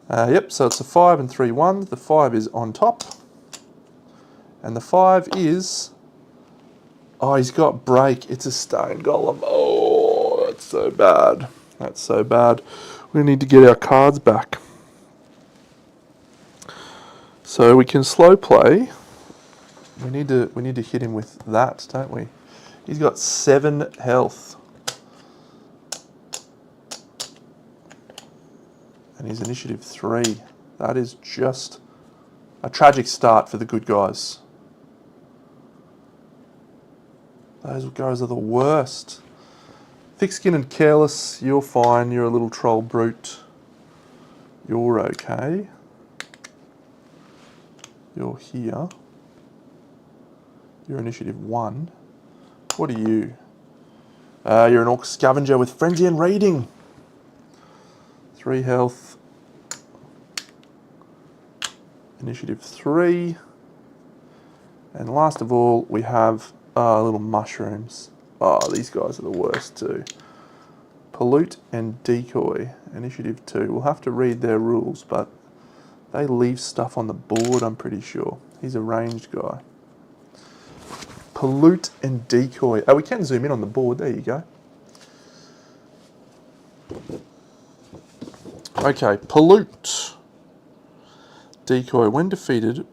Yep, so it's a 5 and 3 1s. The 5 is on top. And the 5 is... Oh, he's got break. It's a stone golem. Oh, that's so bad. That's so bad. We need to get our cards back. So we can slow play. We need to hit him with that, don't we? He's got 7 health. And he's initiative 3. That is just a tragic start for the good guys. Those guys are the worst. Thick-skinned and careless, you're fine. You're a little troll brute. You're okay. You're here. You're initiative 1. What are you? You're an orc scavenger with frenzy and raiding. 3 health. Initiative 3. And last of all, we have little mushrooms. Oh, these guys are the worst too. Pollute and Decoy. Initiative 2. We'll have to read their rules, but they leave stuff on the board, I'm pretty sure. He's a ranged guy. Pollute and Decoy. Oh, we can zoom in on the board. There you go. Okay, Pollute. Decoy. When defeated,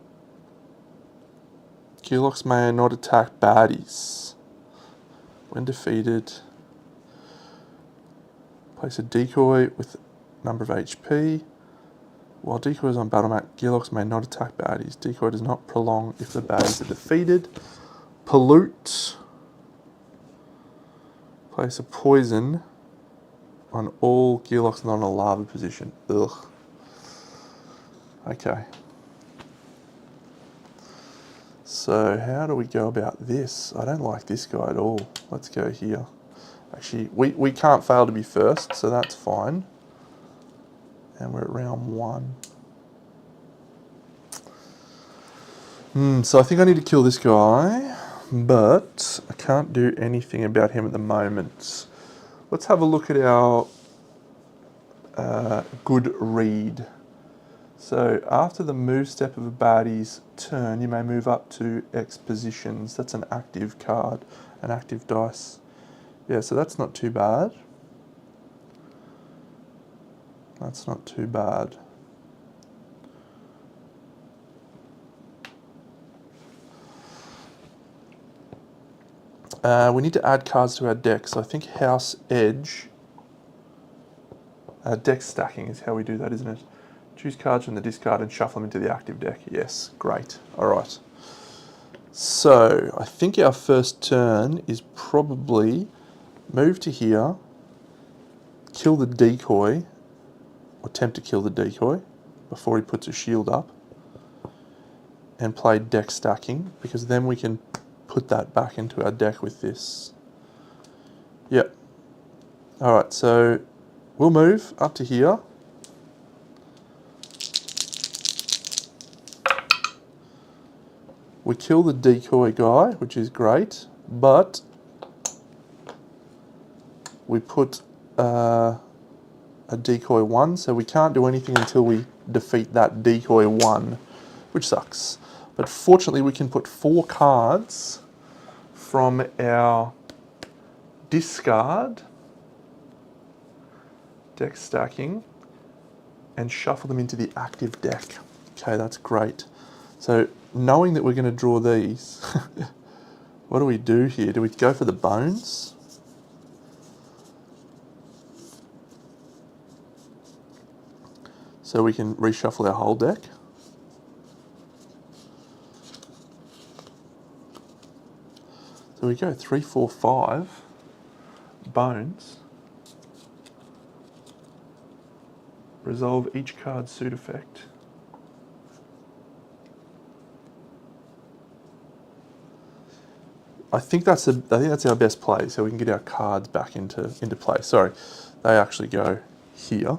Gearlocks may not attack baddies. When defeated, place a decoy with number of HP. While decoy is on battle mat, Gearlocks may not attack baddies. Decoy does not prolong if the baddies are defeated. Pollute. Place a poison on all Gearlocks not in a lava position. Ugh. Okay. So how do we go about this? I don't like this guy at all. Let's go here. Actually, we can't fail to be first, so that's fine. And we're at round 1. So I think I need to kill this guy, but I can't do anything about him at the moment. Let's have a look at our good read. So after the move step of a baddie's turn, you may move up to X positions. That's an active card, an active dice. Yeah, so that's not too bad. That's not too bad. We need to add cards to our deck. So I think House Edge, deck stacking is how we do that, isn't it? Choose cards from the discard and shuffle them into the active deck. Yes, great. All right. So I think our first turn is probably move to here, kill the decoy, or attempt to kill the decoy before he puts a shield up, and play deck stacking, because then we can put that back into our deck with this. Yep. All right, so we'll move up to here. We kill the decoy guy, which is great, but we put a decoy 1, so we can't do anything until we defeat that decoy 1, which sucks. But fortunately, we can put 4 cards from our discard, deck stacking, and shuffle them into the active deck. Okay, that's great. So knowing that we're going to draw these, what do we do here? Do we go for the bones? So we can reshuffle our whole deck. So we go 3, 4, 5 bones. Resolve each card's suit effect. I think that's our best play, so we can get our cards back into play. Sorry, they actually go here.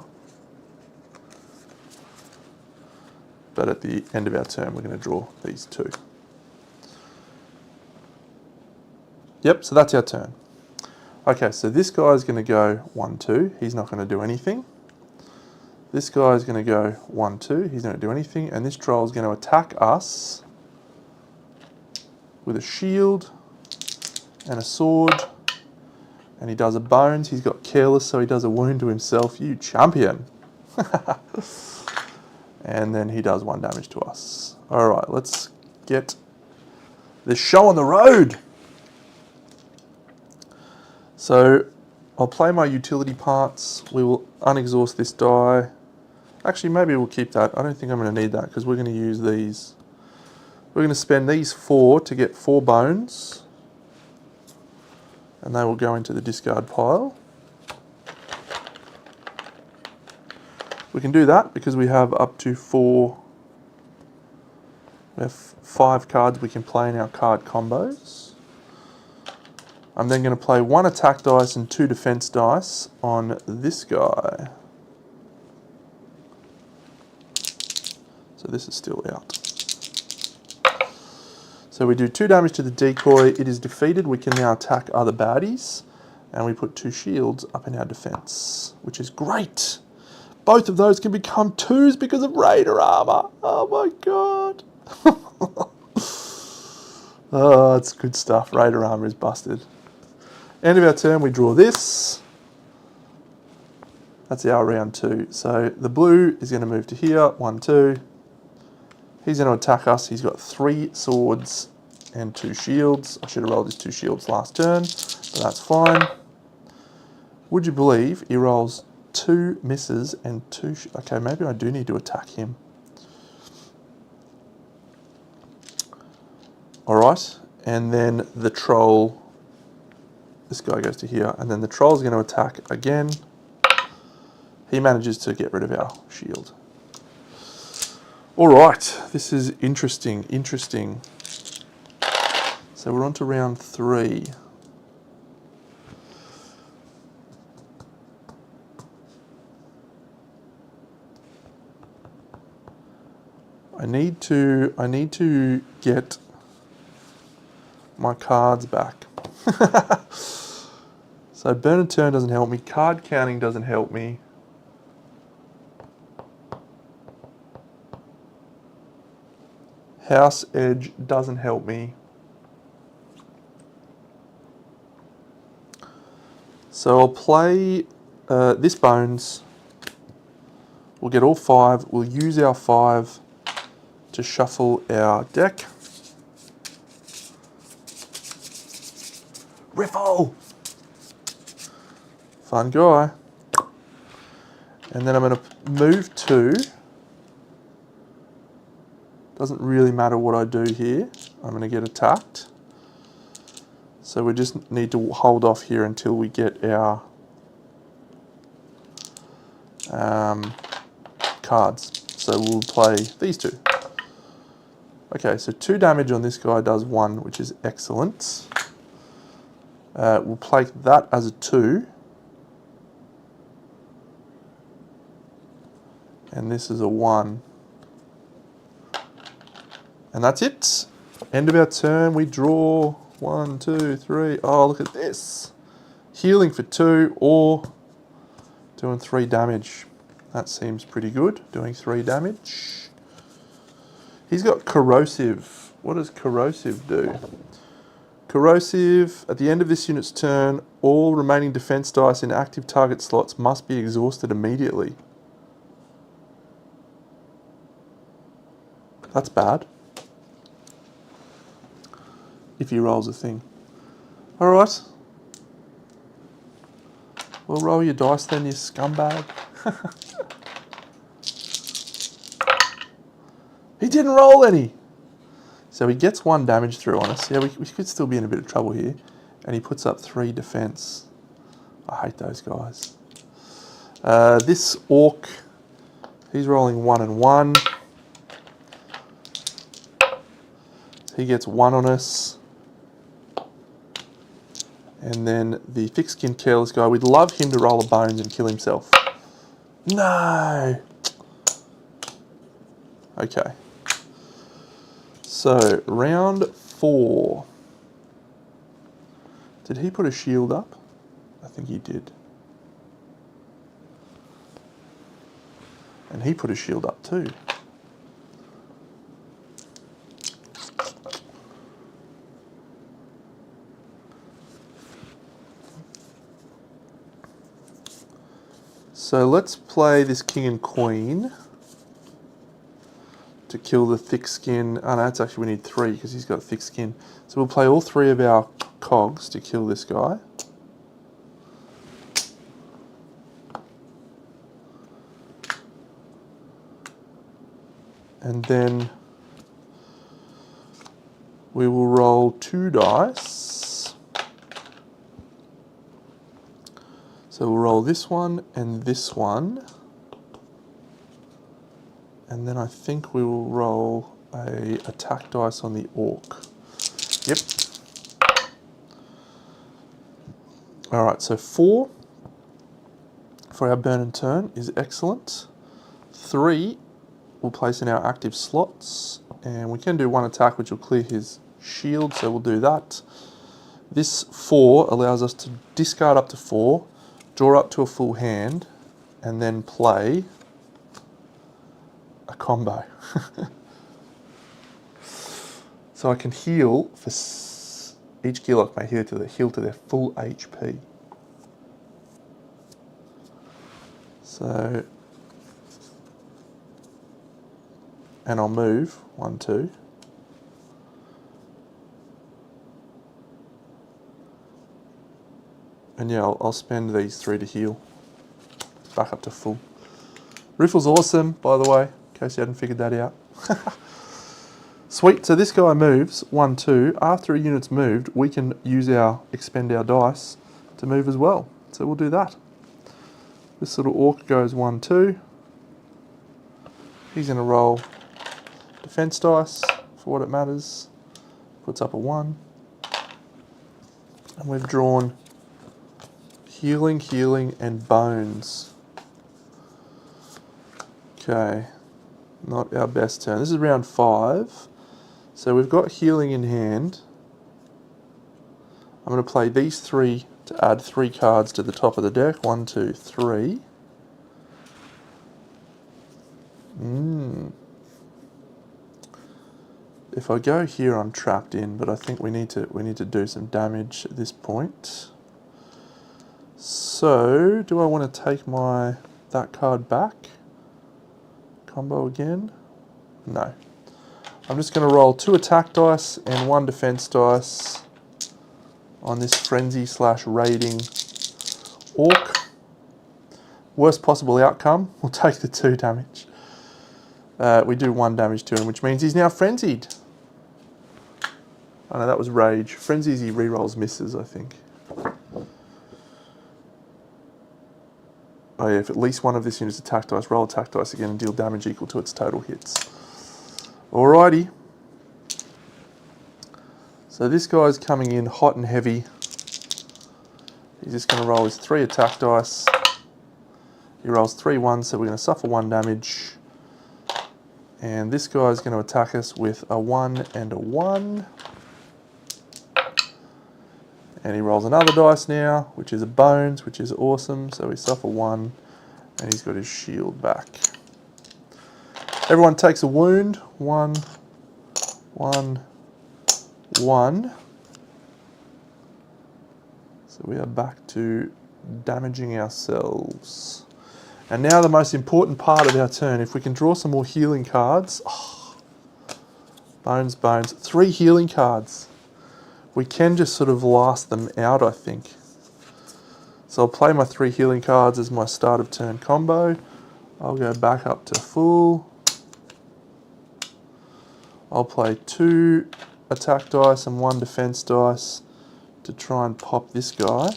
But at the end of our turn, we're going to draw these 2. Yep, so that's our turn. Okay, so this guy's going to go 1, 2. He's not going to do anything. This guy's going to go 1, 2. He's not going to do anything. And this troll's going to attack us with a shield and a sword. And he does a bones. He's got careless, so he does a wound to himself. You champion. And then he does 1 damage to us. All right, let's get this show on the road. So I'll play my utility parts. We will unexhaust this die. Actually, maybe we'll keep that. I don't think I'm going to need that because we're going to use these. We're going to spend these 4 to get 4 bones. And they will go into the discard pile. We can do that because we have up to 4. We have 5 cards we can play in our card combos. I'm then going to play 1 attack dice and 2 defense dice on this guy. So this is still out. So we do 2 damage to the decoy. It is defeated. We can now attack other baddies. And we put 2 shields up in our defense, which is great. Both of those can become 2s because of Raider armor. Oh my god. Oh, it's good stuff. Raider armor is busted. End of our turn, we draw this. That's our round 2. So the blue is going to move to here. 1, 2. He's going to attack us. He's got 3 swords and 2 shields. I should have rolled his 2 shields last turn, but that's fine. Would you believe he rolls 2 misses and 2... Okay, maybe I do need to attack him. Alright, and then the troll... This guy goes to here, and then the troll's going to attack again. He manages to get rid of our shield. Alright, this is interesting, interesting. So we're on to round 3. I need to get my cards back. So burn and turn doesn't help me. Card counting doesn't help me. House edge doesn't help me. So I'll play this bones. We'll get all 5. We'll use our 5 to shuffle our deck. Riffle! Fun guy. And then I'm going to move 2. Doesn't really matter what I do here. I'm going to get attacked. So we just need to hold off here until we get our cards. So we'll play these 2. Okay, so 2 damage on this guy does 1, which is excellent. We'll play that as a 2. And this is a 1. And that's it. End of our turn. We draw 1, 2, 3. Oh, look at this. Healing for 2 or doing 3 damage. That seems pretty good, doing 3 damage. He's got corrosive. What does corrosive do? Corrosive, at the end of this unit's turn, all remaining defense dice in active target slots must be exhausted immediately. That's bad. If he rolls a thing. Alright. Well, roll your dice then, you scumbag. He didn't roll any! So he gets 1 damage through on us. Yeah, we could still be in a bit of trouble here. And he puts up 3 defense. I hate those guys. This orc, he's rolling 1 and 1. He gets 1 on us. And then the thick-skinned careless guy, we'd love him to roll a bones and kill himself. No! Okay. So, round 4. Did he put a shield up? I think he did. And he put a shield up too. So let's play this king and queen to kill the thick skin. Oh no, it's actually we need 3 because he's got thick skin. So we'll play all 3 of our cogs to kill this guy. And then we will roll 2 dice. So we'll roll this one and this one. And then I think we will roll a attack dice on the orc. Yep. Alright, so 4 for our burn and turn is excellent. 3 we'll place in our active slots. And we can do 1 attack which will clear his shield, so we'll do that. This 4 allows us to discard up to 4, draw up to a full hand, and then play a combo. So I can heal for each Gearlock may heal to their full HP. So, and I'll move 1, 2. And yeah, I'll spend these 3 to heal back up to full. Riffle's awesome, by the way, in case you hadn't figured that out. Sweet, so this guy moves 1, 2. After a unit's moved, we can expend our dice to move as well. So we'll do that. This little orc goes 1, 2. He's going to roll defense dice for what it matters. Puts up a 1. And we've drawn healing, healing, and bones. Okay, not our best turn. This is round 5. So we've got healing in hand. I'm going to play these 3 to add 3 cards to the top of the deck. 1, 2, 3. If I go here, I'm trapped in, but I think we need to do some damage at this point. So, do I want to take that card back? Combo again? No. I'm just going to roll 2 attack dice and 1 defense dice on this frenzy / raiding orc. Worst possible outcome, we'll take the 2 damage. We do 1 damage to him, which means he's now frenzied. Oh no, that was rage. Frenzies, he rerolls misses, I think. Oh yeah, if at least one of this unit's attack dice, roll attack dice again and deal damage equal to its total hits. Alrighty. So this guy's coming in hot and heavy. He's just going to roll his 3 attack dice. He rolls 3 1s, so we're going to suffer 1 damage. And this guy's going to attack us with a 1 and a 1. And he rolls another dice now, which is a bones, which is awesome. So we suffer 1, and he's got his shield back. Everyone takes a wound. 1, 1, 1. So we are back to damaging ourselves. And now the most important part of our turn. If we can draw some more healing cards. Oh, bones, bones. 3 healing cards. We can just sort of last them out, I think. So I'll play my 3 healing cards as my start of turn combo. I'll go back up to full. I'll play 2 attack dice and 1 defense dice to try and pop this guy.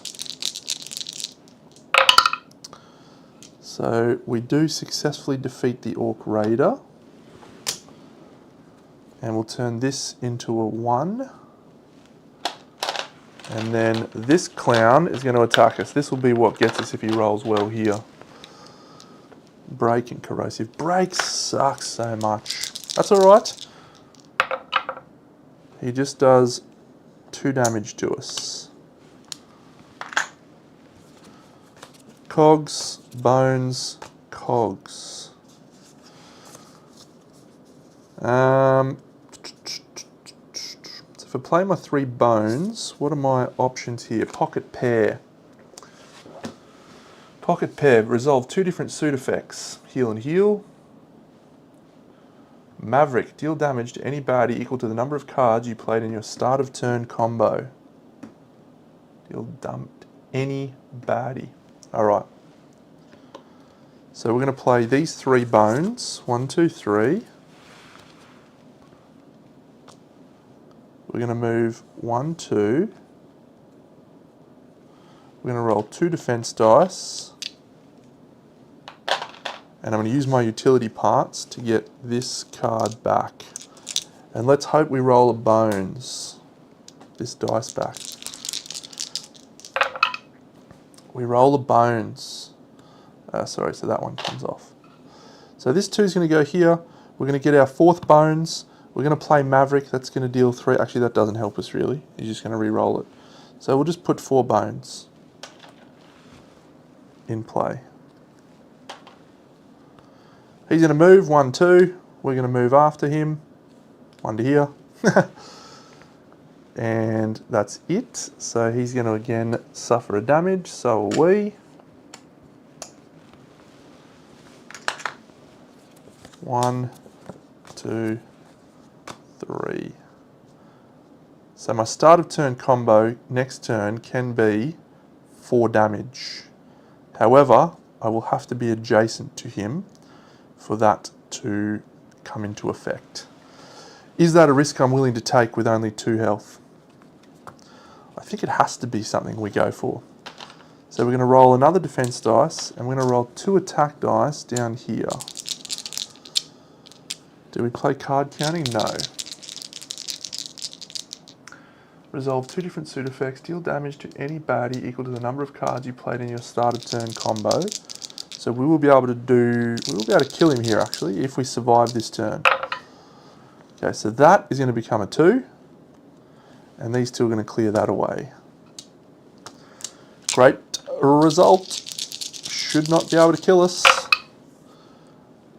So we do successfully defeat the Orc Raider. And we'll turn this into a 1. And then this clown is going to attack us. This will be what gets us if he rolls well here. Break and corrosive. Break sucks so much. That's alright. He just does 2 damage to us. Cogs, bones, cogs. So if I play my 3 bones, what are my options here? Pocket pair. Pocket pair, resolve 2 different suit effects. Heal and heal. Maverick, deal damage to any baddie equal to the number of cards you played in your start of turn combo. Deal damage to any baddie. Alright. So we're going to play these 3 bones. 1, 2, 3. We're going to move 1, 2. We're going to roll 2 defense dice. And I'm going to use my utility parts to get this card back. And let's hope we roll a bones. This dice back. We roll a bones. Sorry, so that one comes off. So this 2 is going to go here. We're going to get our 4th bones. We're going to play Maverick. That's going to deal 3. Actually, that doesn't help us really. He's just going to re-roll it. So we'll just put 4 bones in play. He's going to move 1, 2. We're going to move after him. 1 to here. And that's it. So he's going to again suffer a damage. So will we. 1, 2, 3. So my start of turn combo next turn can be 4 damage. However, I will have to be adjacent to him for that to come into effect. Is that a risk I'm willing to take with only 2 health? I think it has to be something we go for. So we're going to roll another defense dice, and we're going to roll 2 attack dice down here. Do we play card counting? No. Resolve 2 different suit effects. Deal damage to any baddie equal to the number of cards you played in your start of turn combo. So we will be able to kill him here actually if we survive this turn. Okay, so that is going to become a 2. And these 2 are going to clear that away. Great result. Should not be able to kill us.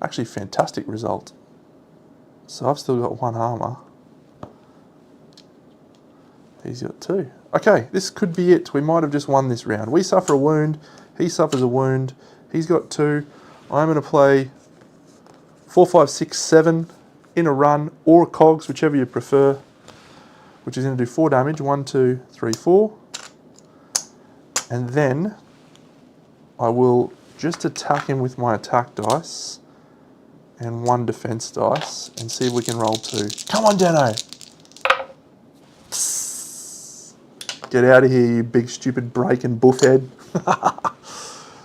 Actually, fantastic result. So I've still got 1 armor. He's got 2. Okay, this could be it. We might have just won this round. We suffer a wound. He suffers a wound. He's got 2. I'm going to play 4, 5, 6, 7 in a run or a cogs, whichever you prefer, which is going to do 4 damage. 1, 2, 3, 4. And then I will just attack him with my attack dice and 1 defense dice and see if we can roll 2. Come on, Deno! Get out of here, you big stupid break and buff head.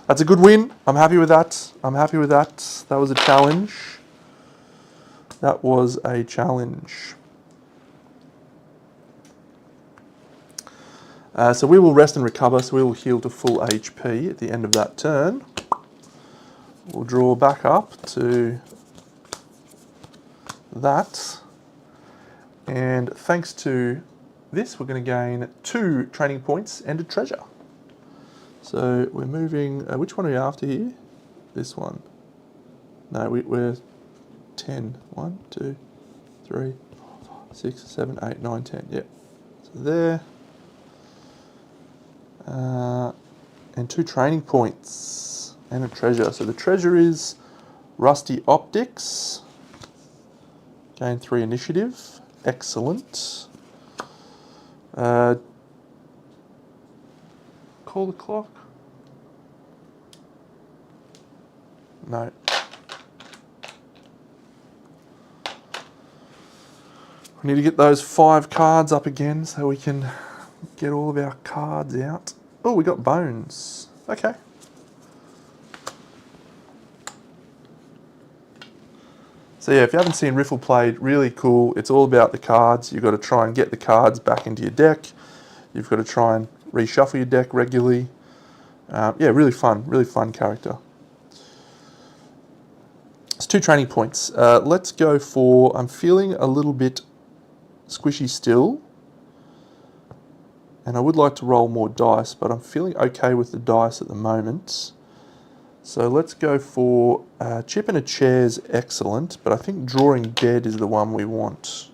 That's a good win. I'm happy with that. I'm happy with that. That was a challenge. That was a challenge. So we will rest and recover, so we will heal to full HP at the end of that turn. We'll draw back up to that. And thanks to this, we're going to gain 2 training points and a treasure. So we're moving, which one are we after here? This one. No, we're 10. 1, 2, 3, 4, 5, 6, 7, 8, 9, 10. Yep. So there. And 2 training points and a treasure. So the treasure is Rusty Optics. Gain 3 initiative. Excellent. Call the clock? No. We need to get those 5 cards up again so we can get all of our cards out. Oh, we got bones. Okay. So yeah, if you haven't seen Riffle played, really cool. It's all about the cards. You've got to try and get the cards back into your deck. You've got to try and reshuffle your deck regularly. Yeah, really fun character. It's 2 training points. Let's go for, I'm feeling a little bit squishy still. And I would like to roll more dice, but I'm feeling okay with the dice at the moment. So let's go for chip and a chair's excellent, but I think drawing dead is the one we want.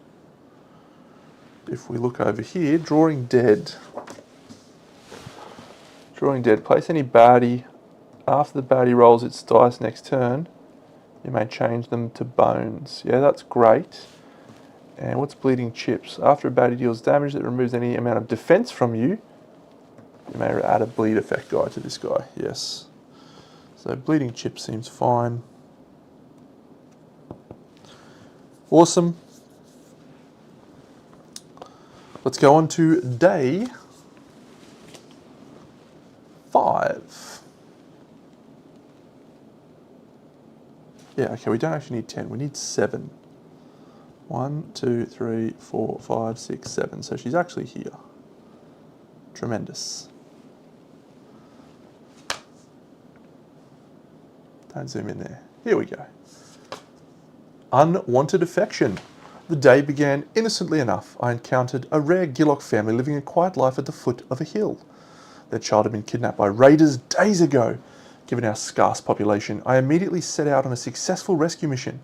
If we look over here, drawing dead. Drawing dead. Place any baddie After the baddie rolls its dice next turn, you may change them to bones. Yeah, that's great. And what's bleeding chips? After a baddie deals damage that removes any amount of defense from you, you may add a bleed effect guy to this guy. Yes. So bleeding chips seems fine. Awesome. Let's go on to day 5. Yeah, okay, we don't actually need 10, we need 7. 1, 2, 3, 4, 5, 6, 7. So she's actually here. Tremendous. Don't zoom in there. Here we go. Unwanted affection. The day began innocently enough. I encountered a rare Gillock family living a quiet life at the foot of a hill. Their child had been kidnapped by raiders days ago. Given our scarce population, I immediately set out on a successful rescue mission.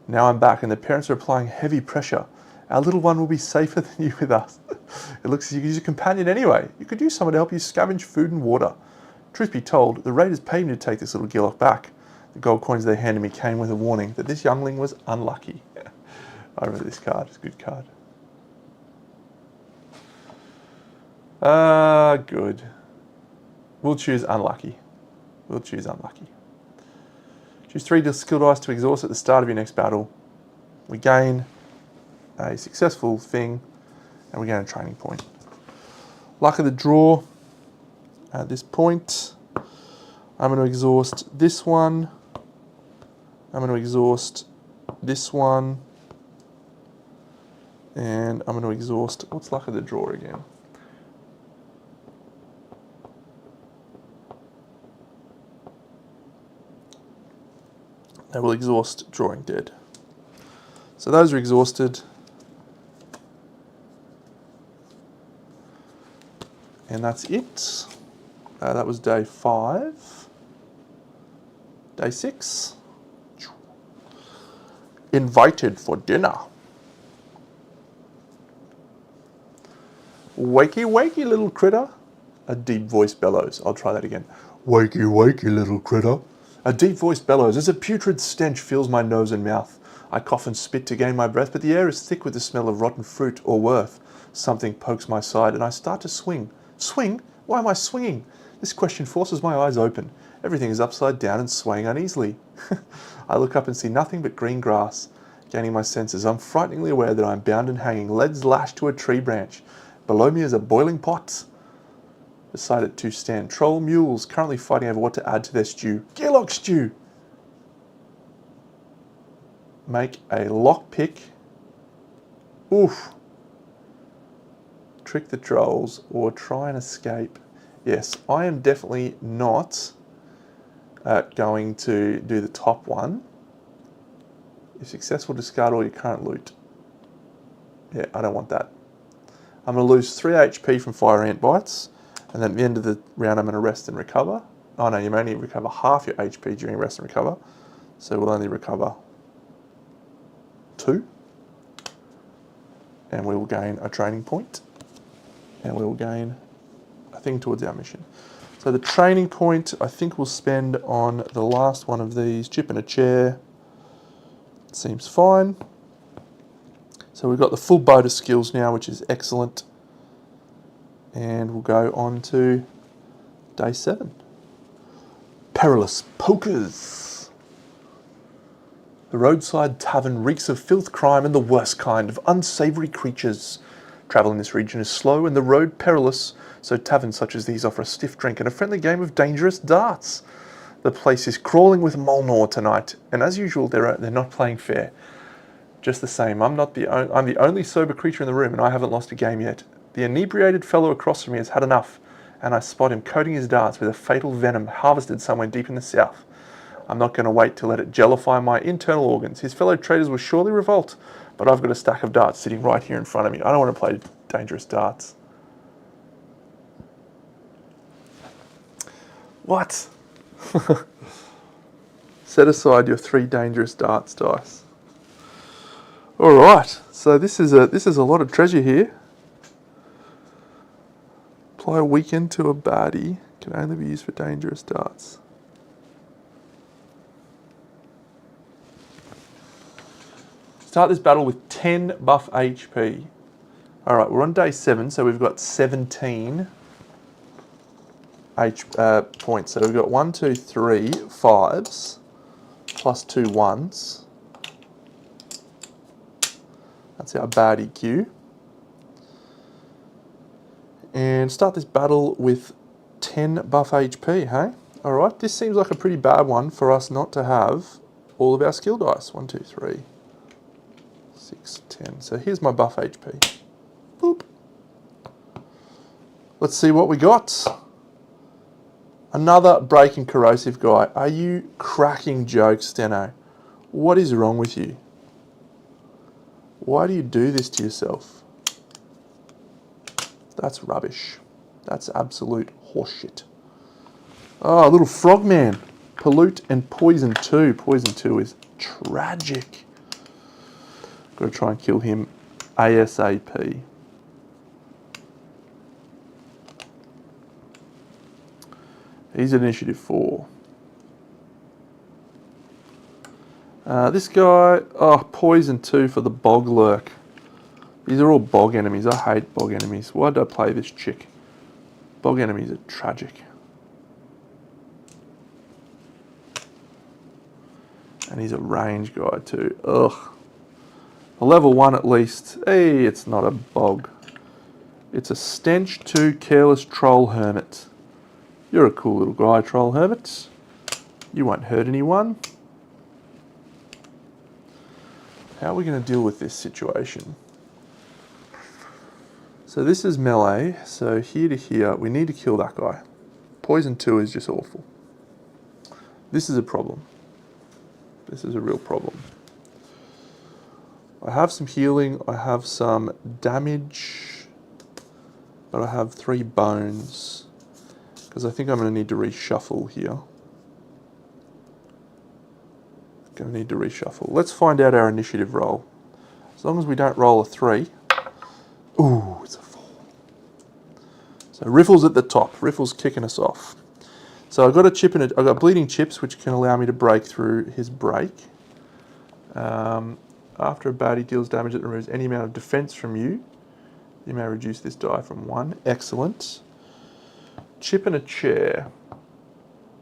Now I'm back and the parents are applying heavy pressure. Our little one will be safer than you with us. It looks as if you could use a companion anyway. You could use someone to help you scavenge food and water. Truth be told, the raiders paid me to take this little Gillock back. The gold coins they handed me came with a warning that this youngling was unlucky. I remember this card, it's a good card. Good. We'll choose unlucky. We'll choose unlucky. Choose 3 skill dice to exhaust at the start of your next battle. We gain a successful thing, and we gain a training point. Luck of the draw. At this point, I'm going to exhaust this one. I'm going to exhaust this one. And I'm going to exhaust, what's luck of the draw again? I will exhaust drawing dead. So those are exhausted. And that's it. That was day 5. Day 6. Invited for dinner. Wakey, wakey, little critter. A deep voice bellows. I'll try that again. Wakey, wakey, little critter. A deep voice bellows as a putrid stench fills my nose and mouth. I cough and spit to gain my breath, but the air is thick with the smell of rotten fruit or worth. Something pokes my side and I start to swing. Swing? Why am I swinging? This question forces my eyes open. Everything is upside down and swaying uneasily. I look up and see nothing but green grass. Gaining my senses, I'm frighteningly aware that I am bound and hanging, legs lashed to a tree branch. Below me is a boiling pot. Beside it 2 stand troll mules, currently fighting over what to add to their stew. Gillock stew! Make a lockpick. Oof. Trick the trolls or try and escape. Yes, I am definitely not going to do the top one. If successful, discard all your current loot. Yeah, I don't want that. I'm going to lose 3 HP from fire ant bites. And then at the end of the round, I'm going to rest and recover. Oh no, you may only recover half your HP during rest and recover. So we'll only recover 2. And we will gain a training point. And we will gain a thing towards our mission. So the training point, I think we'll spend on the last one of these. Chip in a chair. Seems fine. So we've got the full boat of skills now, which is excellent. And we'll go on to day 7. Perilous Pokers. The roadside tavern reeks of filth, crime, and the worst kind of unsavoury creatures. Travel in this region is slow and the road perilous, so taverns such as these offer a stiff drink and a friendly game of dangerous darts. The place is crawling with Molnor tonight, and as usual, they're not playing fair. Just the same, I'm the only sober creature in the room, and I haven't lost a game yet. The inebriated fellow across from me has had enough, and I spot him coating his darts with a fatal venom harvested somewhere deep in the south. I'm not going to wait to let it jellify my internal organs. His fellow traders will surely revolt, but I've got a stack of darts sitting right here in front of me. I don't want to play dangerous darts. What? Set aside your 3 dangerous darts dice. All right, so this is a lot of treasure here. Apply a weaken to a baddie. Can only be used for dangerous darts. Start this battle with 10 buff HP. All right, we're on day 7, so we've got 17 points. So we've got 1, 2, 3 5s, plus 2 1s. That's our bad EQ. And start this battle with 10 buff HP, hey? All right, this seems like a pretty bad one for us not to have all of our skill dice. 1, 2, 3, 6, 10. So here's my buff HP. Boop. Let's see what we got. Another breaking corrosive guy. Are you cracking jokes, Steno? What is wrong with you? Why do you do this to yourself? That's rubbish. That's absolute horseshit. Oh, little frogman. Pollute and poison 2. Poison 2 is tragic. Got to try and kill him ASAP. He's at initiative 4. This guy, oh, poison 2 for the bog lurk. These are all bog enemies. I hate bog enemies. Why did I play this chick? Bog enemies are tragic. And he's a range guy too. Ugh. A level 1 at least. Hey, it's not a bog. It's a stench 2 careless troll hermit. You're a cool little guy, troll hermit. You won't hurt anyone. How are we going to deal with this situation? So this is melee, so here to here, we need to kill that guy. Poison 2 is just awful. This is a problem. This is a real problem. I have some healing, I have some damage, but I have 3 bones, because I think I'm going to need to reshuffle here. Going to need to reshuffle. Let's find out our initiative roll. As long as we don't roll a 3. Ooh, it's a 4. So Riffle's at the top. Riffle's kicking us off. So I've got a chip and I've got bleeding chips, which can allow me to break through his break. After a baddie deals damage that removes any amount of defense from you, you may reduce this die from 1. Excellent. Chip in a chair.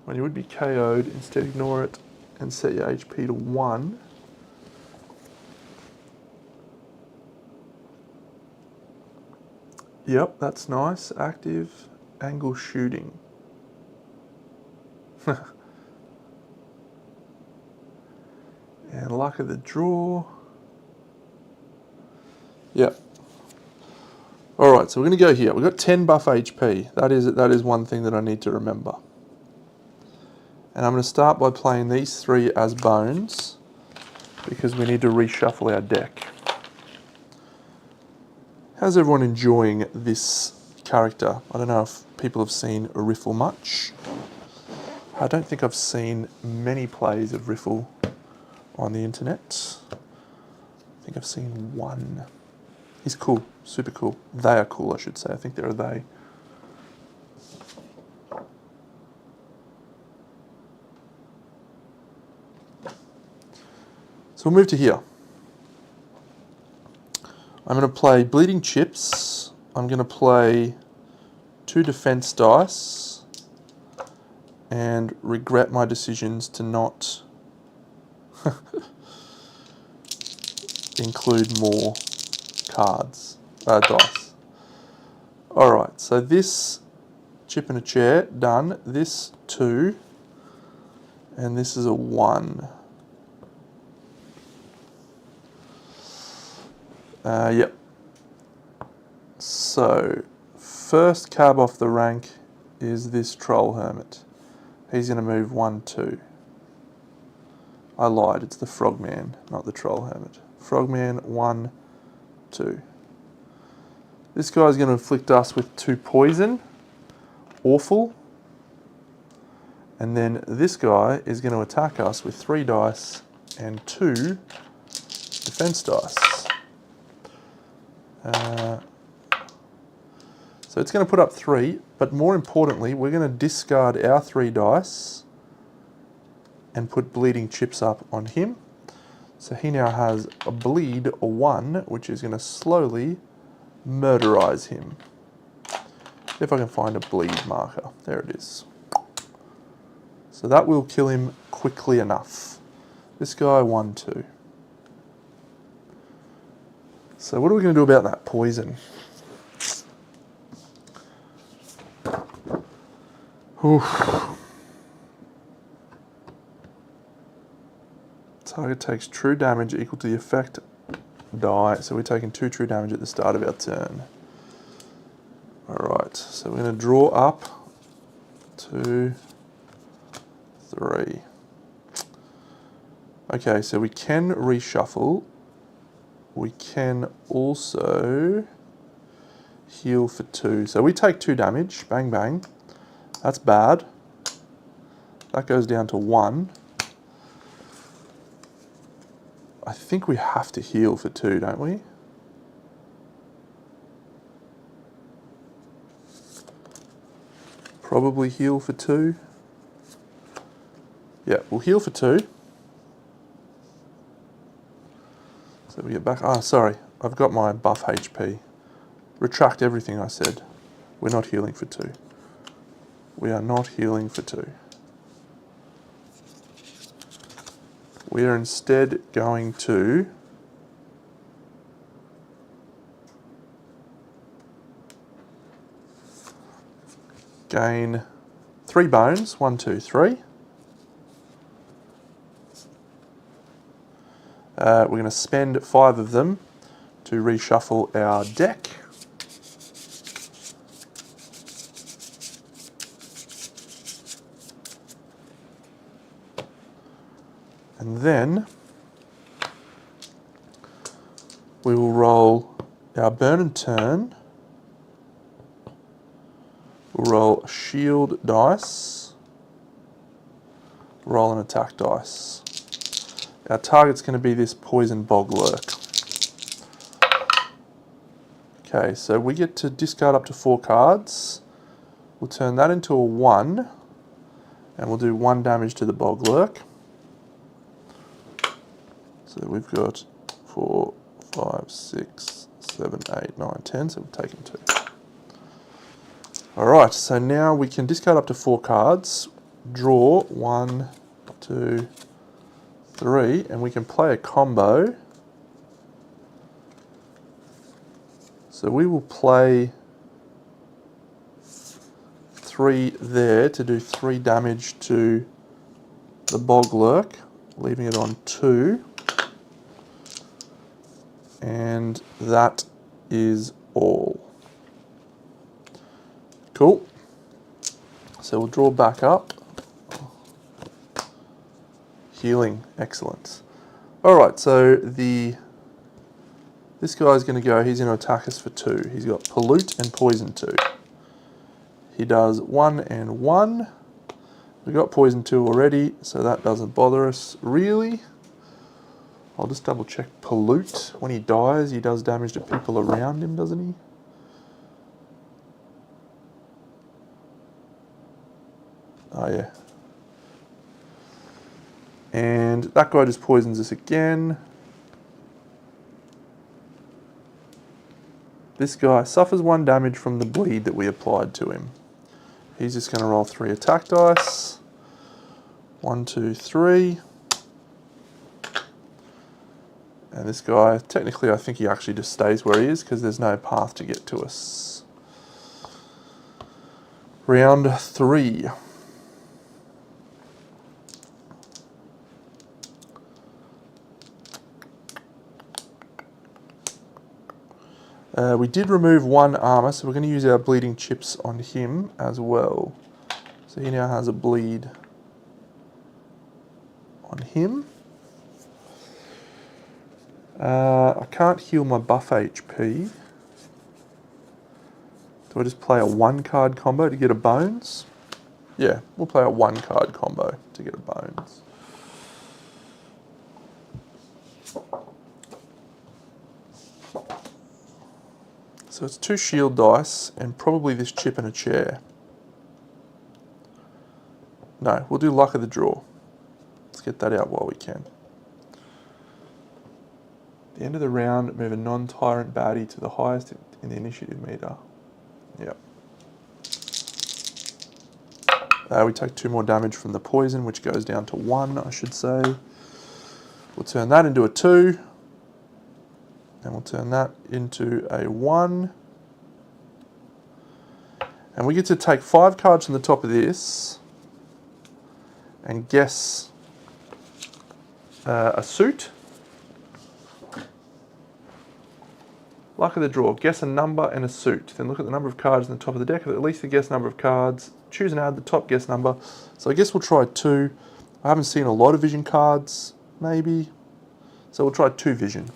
When you would be KO'd, instead ignore it and set your HP to 1. Yep, that's nice. Active angle shooting. And luck of the draw. Yep. Alright, so we're going to go here. We've got 10 buff HP. That is one thing that I need to remember. And I'm going to start by playing these 3 as bones, because we need to reshuffle our deck. How's everyone enjoying this character? I don't know if people have seen Riffle much. I don't think I've seen many plays of Riffle on the internet. I think I've seen 1. He's cool, super cool. They are cool, I should say. I think they're a they. So we'll move to here. I'm going to play bleeding chips. I'm going to play 2 defense dice and regret my decisions to not include more cards, dice. Alright, so this chip in a chair, done. This 2, and this is a 1. Yep. So, first cab off the rank is this troll hermit. He's going to move 1, 2. I lied, it's the frogman, not the troll hermit. Frogman, 1, 2. This guy's going to inflict us with 2 poison. Awful. And then this guy is going to attack us with 3 dice and 2 defense dice. So it's going to put up 3, but more importantly, we're going to discard our 3 dice and put bleeding chips up on him. So he now has a bleed 1, which is going to slowly murderize him. If I can find a bleed marker. There it is. So that will kill him quickly enough. This guy 1, 2. So what are we going to do about that poison? Oof. Target takes true damage equal to the effect die. So we're taking 2 true damage at the start of our turn. Alright, so we're going to draw up 2, 3. Okay, so we can reshuffle. We can also heal for 2. So we take 2 damage. Bang, bang. That's bad. That goes down to 1. I think we have to heal for 2, don't we? Probably heal for 2. Yeah, we'll heal for 2. So we get back. Ah, sorry. I've got my buff HP. Retract everything I said. We're not healing for 2. We are not healing for 2. We are instead going to gain 3 bones. 1, 2, 3. We're going to spend 5 of them to reshuffle our deck. And then we will roll our burn and turn. We'll roll a shield dice. Roll an attack dice. Our target's going to be this poison bog lurk. Okay, so we get to discard up to 4 cards. We'll turn that into a 1, and we'll do 1 damage to the bog lurk. So we've got 4, 5, 6, 7, 8, 9, 10, so we've taken 2. Alright, so now we can discard up to 4 cards, draw 1, 2, 3, and we can play a combo. So we will play 3 there to do 3 damage to the bog lurk, leaving it on 2. And that is all. Cool. So we'll draw back up. Healing, excellent. Alright, so this guy's going to go, he's going to attack us for 2. He's got Pollute and Poison 2. He does 1 and 1. We got Poison 2 already, so that doesn't bother us really. I'll just double check Pollute. When he dies, he does damage to people around him, doesn't he? Oh yeah. And that guy just poisons us again. This guy suffers 1 damage from the bleed that we applied to him. He's just going to roll 3 attack dice. 1, 2, 3. And this guy, technically I think he actually just stays where he is because there's no path to get to us. Round 3. We did remove 1 armor, so we're going to use our bleeding chips on him as well. So he now has a bleed on him. I can't heal my buff HP. Do I just play a 1-card combo to get a bones? Yeah, we'll play a 1-card combo to get a bones. So it's 2 shield dice and probably this chip and a chair. No, we'll do luck of the draw. Let's get that out while we can. At the end of the round, move a non-tyrant baddie to the highest in the initiative meter. Yep. We take 2 more damage from the poison, which goes down to 1, I should say. We'll turn that into a 2. And we'll turn that into a 1. And we get to take 5 cards from the top of this and guess a suit. Luck of the draw, guess a number and a suit. Then look at the number of cards on the top of the deck, at least the guess number of cards. Choose and add the top guess number. So I guess we'll try 2. I haven't seen a lot of vision cards, maybe. So we'll try 2 vision.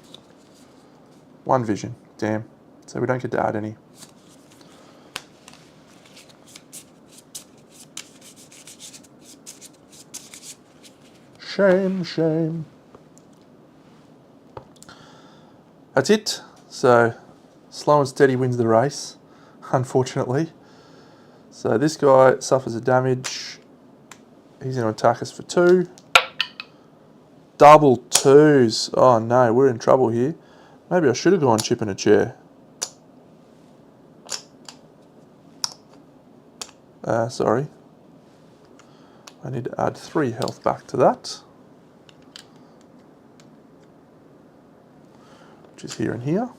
1 vision, damn. So we don't get to add any. Shame, shame. That's it. So, slow and steady wins the race, unfortunately. So this guy suffers a damage. He's going to attack us for 2. Double 2s. Oh no, we're in trouble here. Maybe I should have gone chip in a chair. Sorry. I need to add 3 health back to that. Which is here and here.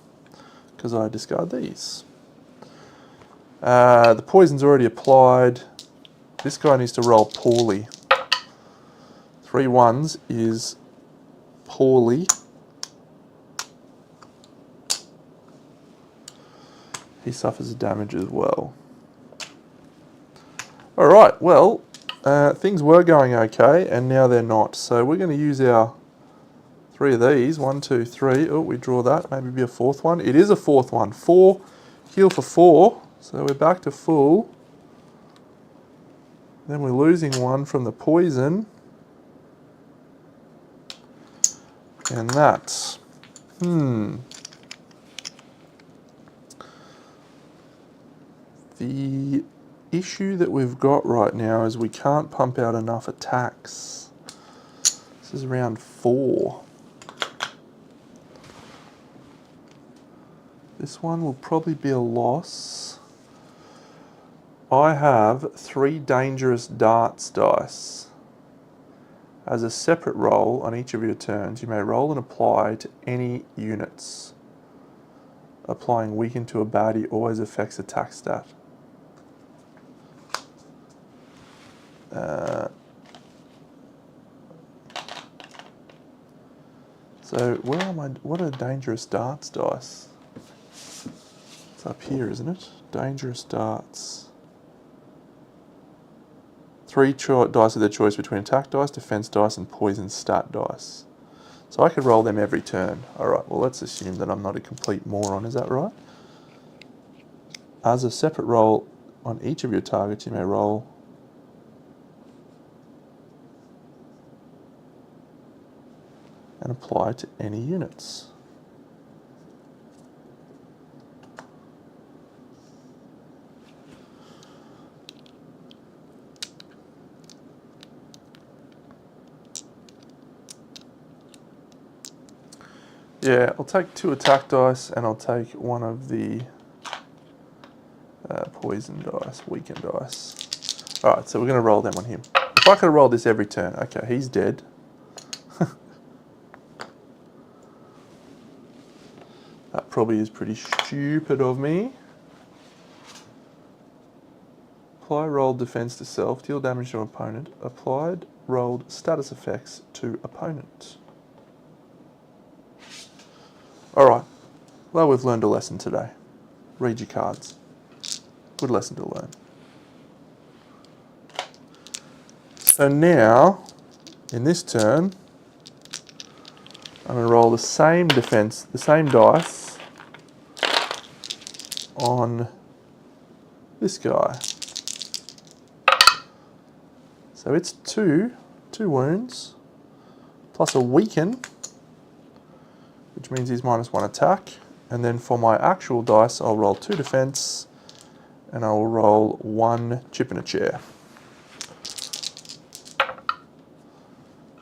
Because I discard these. The poison's already applied. This guy needs to roll poorly. 3 1s is poorly. He suffers damage as well. Alright, well, things were going okay, and now they're not. So we're going to use our 3 of these. 1, 2, 3. Oh, we draw that. Maybe be a 4th one. It is a 4th one. 4. Heal for 4. So we're back to full. Then we're losing 1 from the poison. And that. The issue that we've got right now is we can't pump out enough attacks. This is round 4. This one will probably be a loss. I have 3 dangerous darts dice. As a separate roll on each of your turns, you may roll and apply to any units. Applying weaken to a baddie always affects attack stat. So where am I? What are dangerous darts dice? It's up here, isn't it? Dangerous darts. 3 dice of their choice between attack dice, defense dice, and poison stat dice. So I could roll them every turn. Alright, well let's assume that I'm not a complete moron, is that right? As a separate roll on each of your targets, you may roll and apply to any units. Yeah, I'll take 2 attack dice and I'll take 1 of the poison dice, weaken dice. Alright, so we're going to roll them on him. If I could roll this every turn, okay, he's dead. That probably is pretty stupid of me. Apply rolled defense to self, deal damage to opponent. Applied rolled status effects to opponent. Alright, well we've learned a lesson today. Read your cards. Good lesson to learn. So now, in this turn, I'm going to roll the same defense, the same dice on this guy. So it's two wounds, plus a weaken, which means he's -1 attack. And then for my actual dice, I'll roll 2 defense, and I will roll 1 chip in a chair.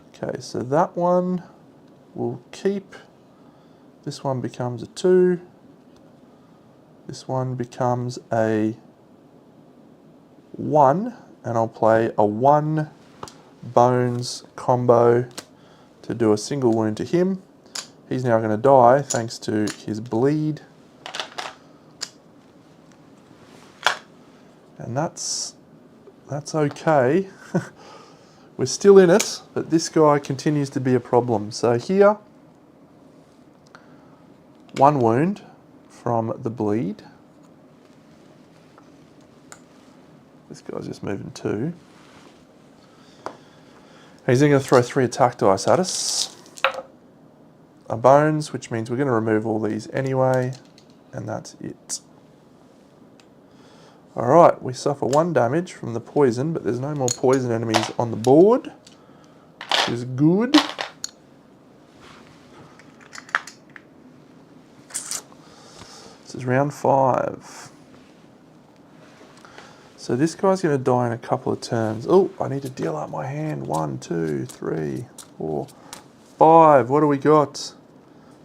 Okay, so that one will keep This one becomes a 2. This one becomes a 1, and I'll play a 1 bones combo to do a single wound to him. He's now going to die thanks to his bleed. And that's okay. We're still in it, but this guy continues to be a problem. So here, 1 wound from the bleed. This guy's just moving 2. He's then going to throw 3 attack dice at us. A bones, which means we're going to remove all these anyway, and that's it. Alright, we suffer 1 damage from the poison, but there's no more poison enemies on the board, which is good. This is round 5. So this guy's going to die in a couple of turns. Oh, I need to deal up my hand. 1, 2, 3, 4, 5. What do we got?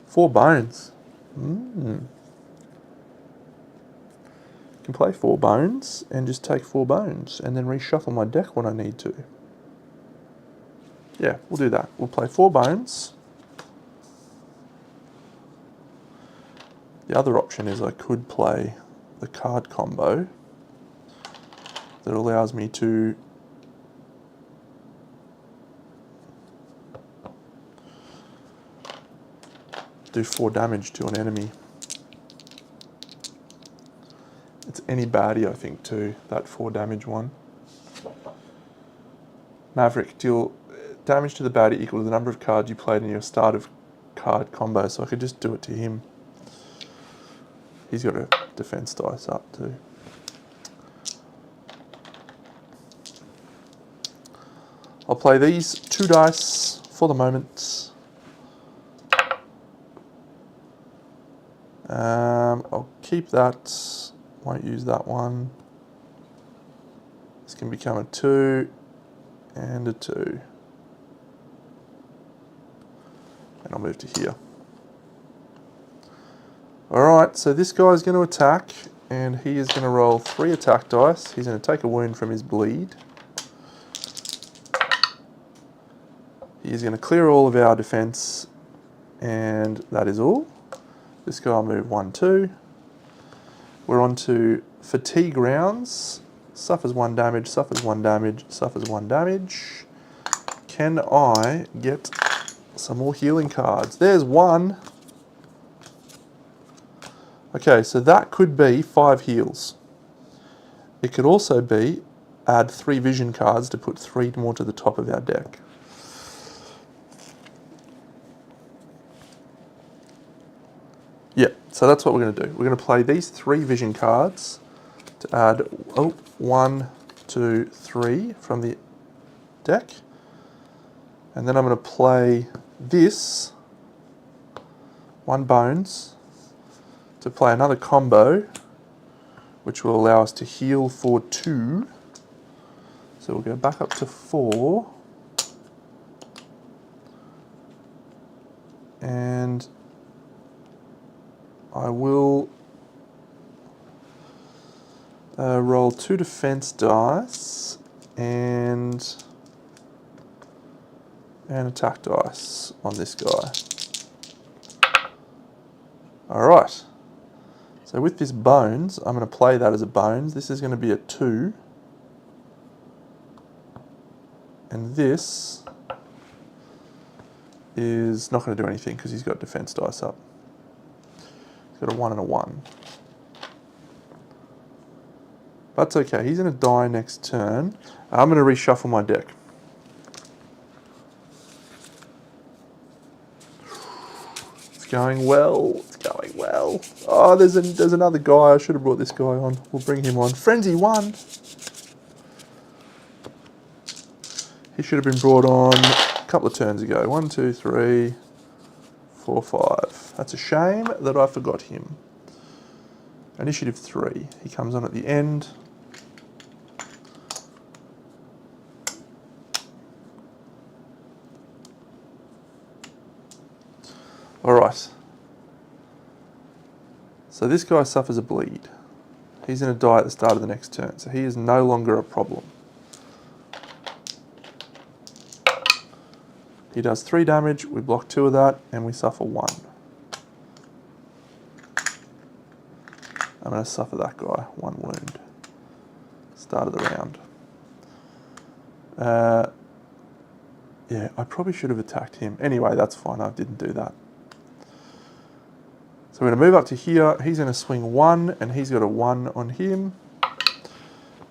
4 bones. Can play 4 bones and just take 4 bones and then reshuffle my deck when I need to. Yeah, we'll do that. We'll play 4 bones. The other option is I could play the card combo that allows me to do 4 damage to an enemy. It's any baddie, I think, too, that 4 damage one. Maverick, deal damage to the baddie equal to the number of cards you played in your start of card combo, so I could just do it to him. He's got a defense dice up too. I'll play these 2 dice for the moment. I'll keep that. Won't use that one. This can become a 2 and a 2. And I'll move to here. Alright, so this guy's going to attack, and he is going to roll 3 attack dice. He's going to take a wound from his bleed. He is going to clear all of our defense, and that is all. This guy will move 1, 2. We're on to fatigue rounds. Suffers 1 damage, suffers 1 damage, suffers 1 damage. Can I get some more healing cards? There's 1. Okay, so that could be 5 heals. It could also be add 3 vision cards to put 3 more to the top of our deck. Yeah, so that's what we're going to do. We're going to play these 3 vision cards to add 1, 2, 3 from the deck. And then I'm going to play this 1 bones to play another combo, which will allow us to heal for 2. So we'll go back up to 4. And I will roll 2 defense dice and an attack dice on this guy. Alright. So with this bones, I'm going to play that as a bones. This is going to be a 2. And this is not going to do anything because he's got defense dice up. He's got a 1 and a 1. That's okay. He's going to die next turn. I'm going to reshuffle my deck. It's going well. It's going well. Oh, there's another guy. I should have brought this guy on. We'll bring him on. Frenzy 1. He should have been brought on a couple of turns ago. 1, 2, 3, 4, 5. That's a shame that I forgot him. Initiative 3. He comes on at the end. Alright. So this guy suffers a bleed. He's going to die at the start of the next turn, so he is no longer a problem. He does 3 damage, we block 2 of that, and we suffer 1. I'm going to suffer that guy 1 wound. Start of the round. Yeah, I probably should have attacked him. Anyway, that's fine, I didn't do that. So we're going to move up to here. He's going to swing 1, and he's got a 1 on him.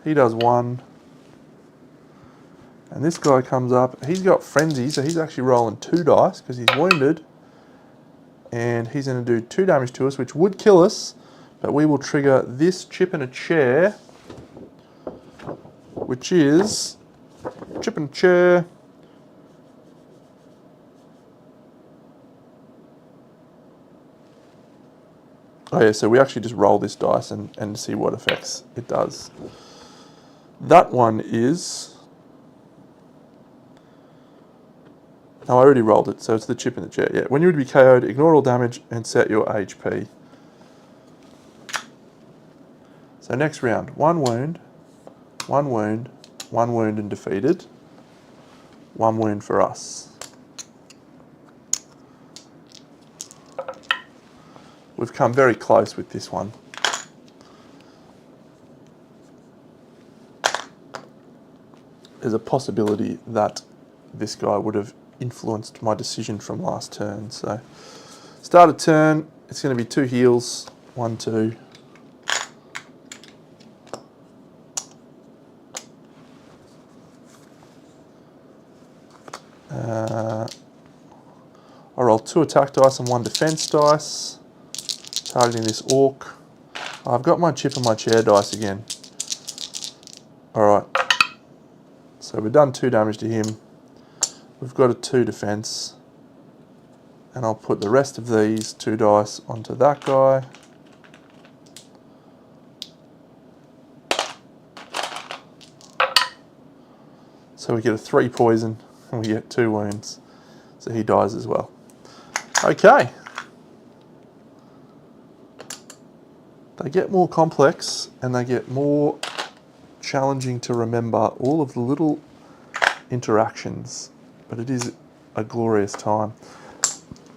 He does 1. And this guy comes up. He's got Frenzy, so he's actually rolling 2 dice because he's wounded. And he's going to do 2 damage to us, which would kill us. But we will trigger this chip in a chair, which is chip in a chair. Oh yeah, so we actually just roll this dice and see what effects it does. That one is... Oh, I already rolled it, so it's the chip in the chair. Yeah, when you would be KO'd, ignore all damage and set your HP. So next round, 1 wound, 1 wound, 1 wound and defeated. 1 wound for us. We've come very close with this one. There's a possibility that this guy would have influenced my decision from last turn. So, start a turn, it's going to be 2 heals, 1, 2. I roll 2 attack dice and 1 defense dice. Targeting this orc. I've got my chip and my chair dice again. Alright. So we've done 2 damage to him. We've got a 2 defense. And I'll put the rest of these 2 dice onto that guy. So we get a 3 poison and we get 2 wounds. So he dies as well. Okay. They get more complex and they get more challenging to remember all of the little interactions, but it is a glorious time.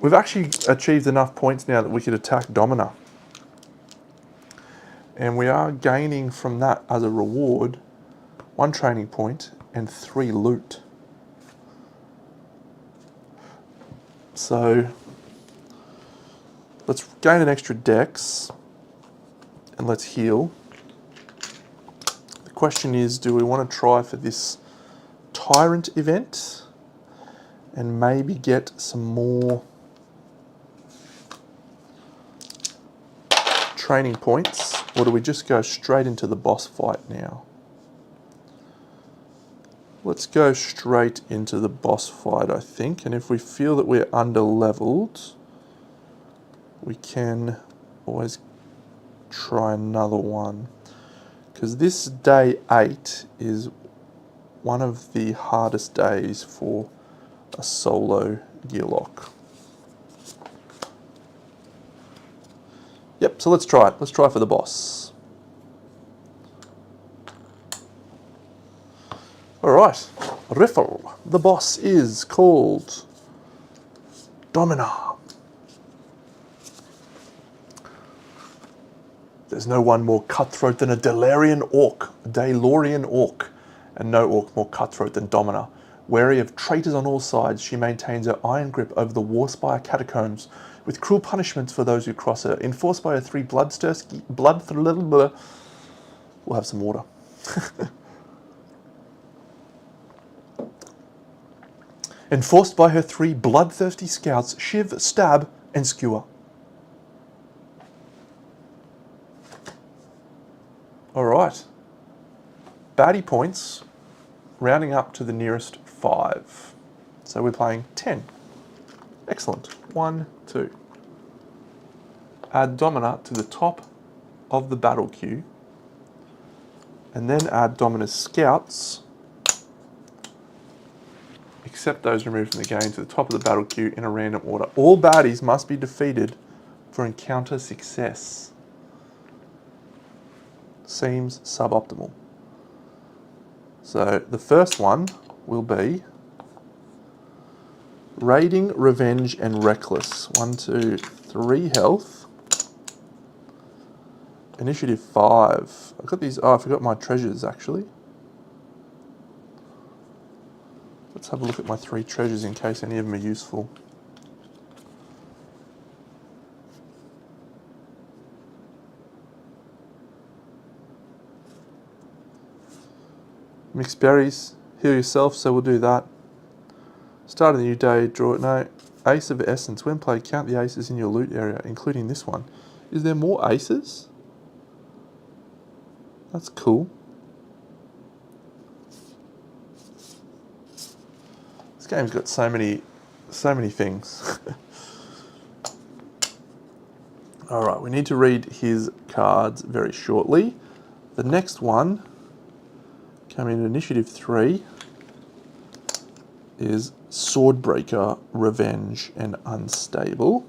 We've actually achieved enough points now that we could attack Domina. And we are gaining from that as a reward 1 training point and 3 loot. So let's gain an extra dex. And let's heal. The question is, do we want to try for this Tyrant event and maybe get some more training points, or do we just go straight into the boss fight now? Let's go straight into the boss fight, I think, and if we feel that we're under-leveled, we can always try another one, because this day 8 is one of the hardest days for a solo gearlock. Yep, so let's try it. Let's try for the boss. Alright, Riffle. The boss is called Domina. There's no one more cutthroat than a Delarian orc, and no orc more cutthroat than Domina. Wary of traitors on all sides, she maintains her iron grip over the Warspire catacombs, with cruel punishments for those who cross her. Enforced by her 3 bloodthirsty... We'll have some water. Enforced by her 3 bloodthirsty scouts, Shiv, Stab, and Skewer. Alright, baddie points, rounding up to the nearest 5. So we're playing 10. Excellent. 1, 2. Add Domina to the top of the battle queue, and then add Domina's scouts, except those removed from the game, to the top of the battle queue in a random order. All baddies must be defeated for encounter success. seems suboptimal. So the first one will be Raiding, Revenge, and Reckless. 1, 2, 3 health. Initiative 5. I've got these. Oh, I forgot my treasures actually. Let's have a look at my 3 treasures in case any of them are useful. Mixed berries. Heal yourself, so we'll do that. Start of the new day, draw it. No. Ace of Essence. When played, count the aces in your loot area, including this one. Is there more aces? That's cool. This game's got so many things. Alright, we need to read his cards very shortly. The next one, coming in Initiative 3, is Swordbreaker, Revenge, and Unstable.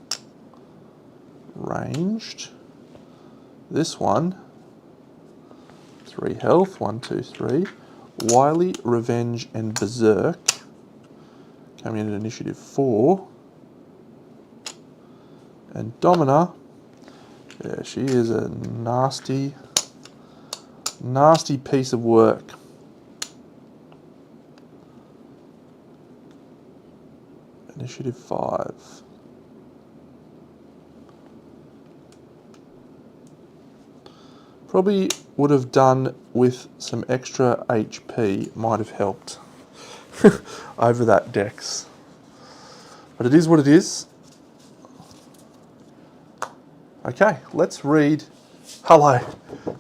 Ranged. This one, 3 health, 1, 2, 3. Wily, Revenge, and Berserk. Coming in at Initiative 4. And Domina, yeah, she is a nasty piece of work. Initiative 5. Probably would have done with some extra HP, might have helped over that dex. But it is what it is. Okay, let's read. Hello.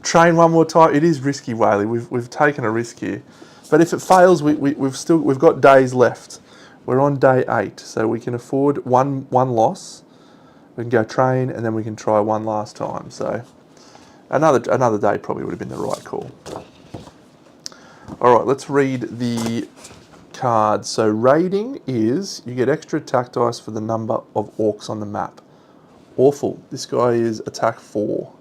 Train one more time. It is risky, Whaley. We've taken a risk here. But if it fails, we've got days left. We're on day 8, so we can afford one loss. We can go train, and then we can try one last time. So another day probably would have been the right call. All right, let's read the cards. So raiding is you get extra attack dice for the number of orcs on the map. Awful. This guy is attack 4.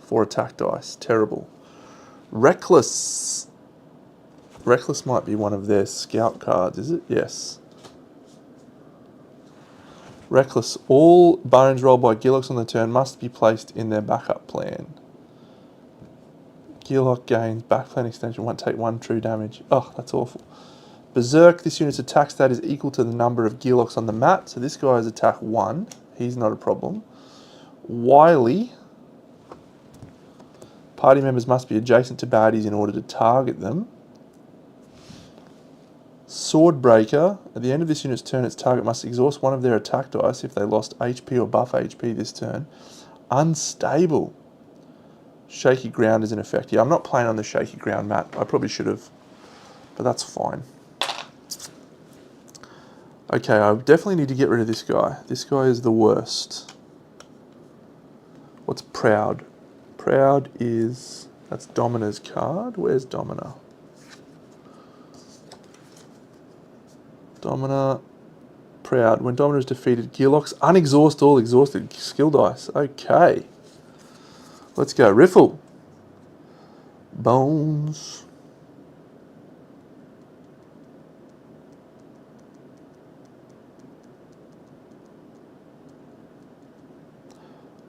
4 attack dice. Terrible. Reckless. Reckless might be one of their scout cards, is it? Yes. Reckless. All bones rolled by Gearlocks on the turn must be placed in their backup plan. Gearlock gains back plan extension. Won't take 1 true damage. Oh, that's awful. Berserk. This unit's attack stat is equal to the number of Gearlocks on the map. So this guy is attack 1. He's not a problem. Wily. Party members must be adjacent to baddies in order to target them. Swordbreaker. At the end of this unit's turn, its target must exhaust one of their attack dice if they lost HP or buff HP this turn. Unstable. Shaky ground is in effect. Yeah, I'm not playing on the shaky ground map. I probably should have, but that's fine. Okay, I definitely need to get rid of this guy. This guy is the worst. What's Proud? Proud is... that's Domina's card. Where's Domina? Domina. Proud. When Domina is defeated, Gearlocks unexhaust all exhausted skill dice. Okay. Let's go. Riffle. Bones.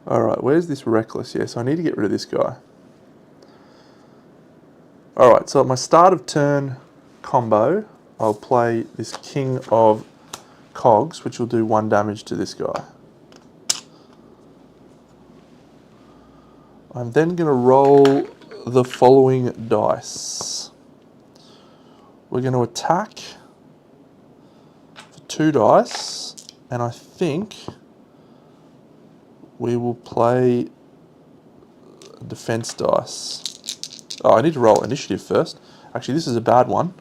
Alright, where's this Reckless? Yes, I need to get rid of this guy. Alright, so at my start of turn combo, I'll play this King of Cogs, which will do 1 damage to this guy. I'm then going to roll the following dice. We're going to attack for 2 dice, and I think we will play defense dice. Oh, I need to roll initiative first. Actually, this is a bad one.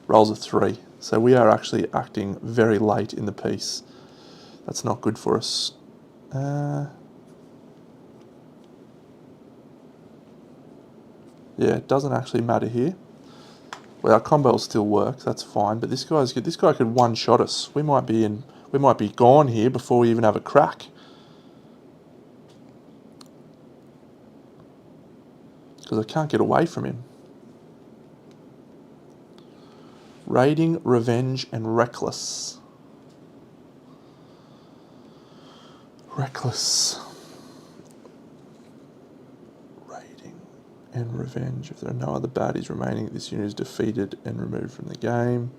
Rolls a 3. So we are actually acting very late in the piece. That's not good for us. Yeah, it doesn't actually matter here. Well, our combo will still work. That's fine. But this guy's good. This guy could one-shot us. We might be gone here before we even have a crack. because I can't get away from him. Raiding, Revenge, and Reckless. Reckless. Raiding and Revenge. If there are no other baddies remaining, this unit is defeated and removed from the game.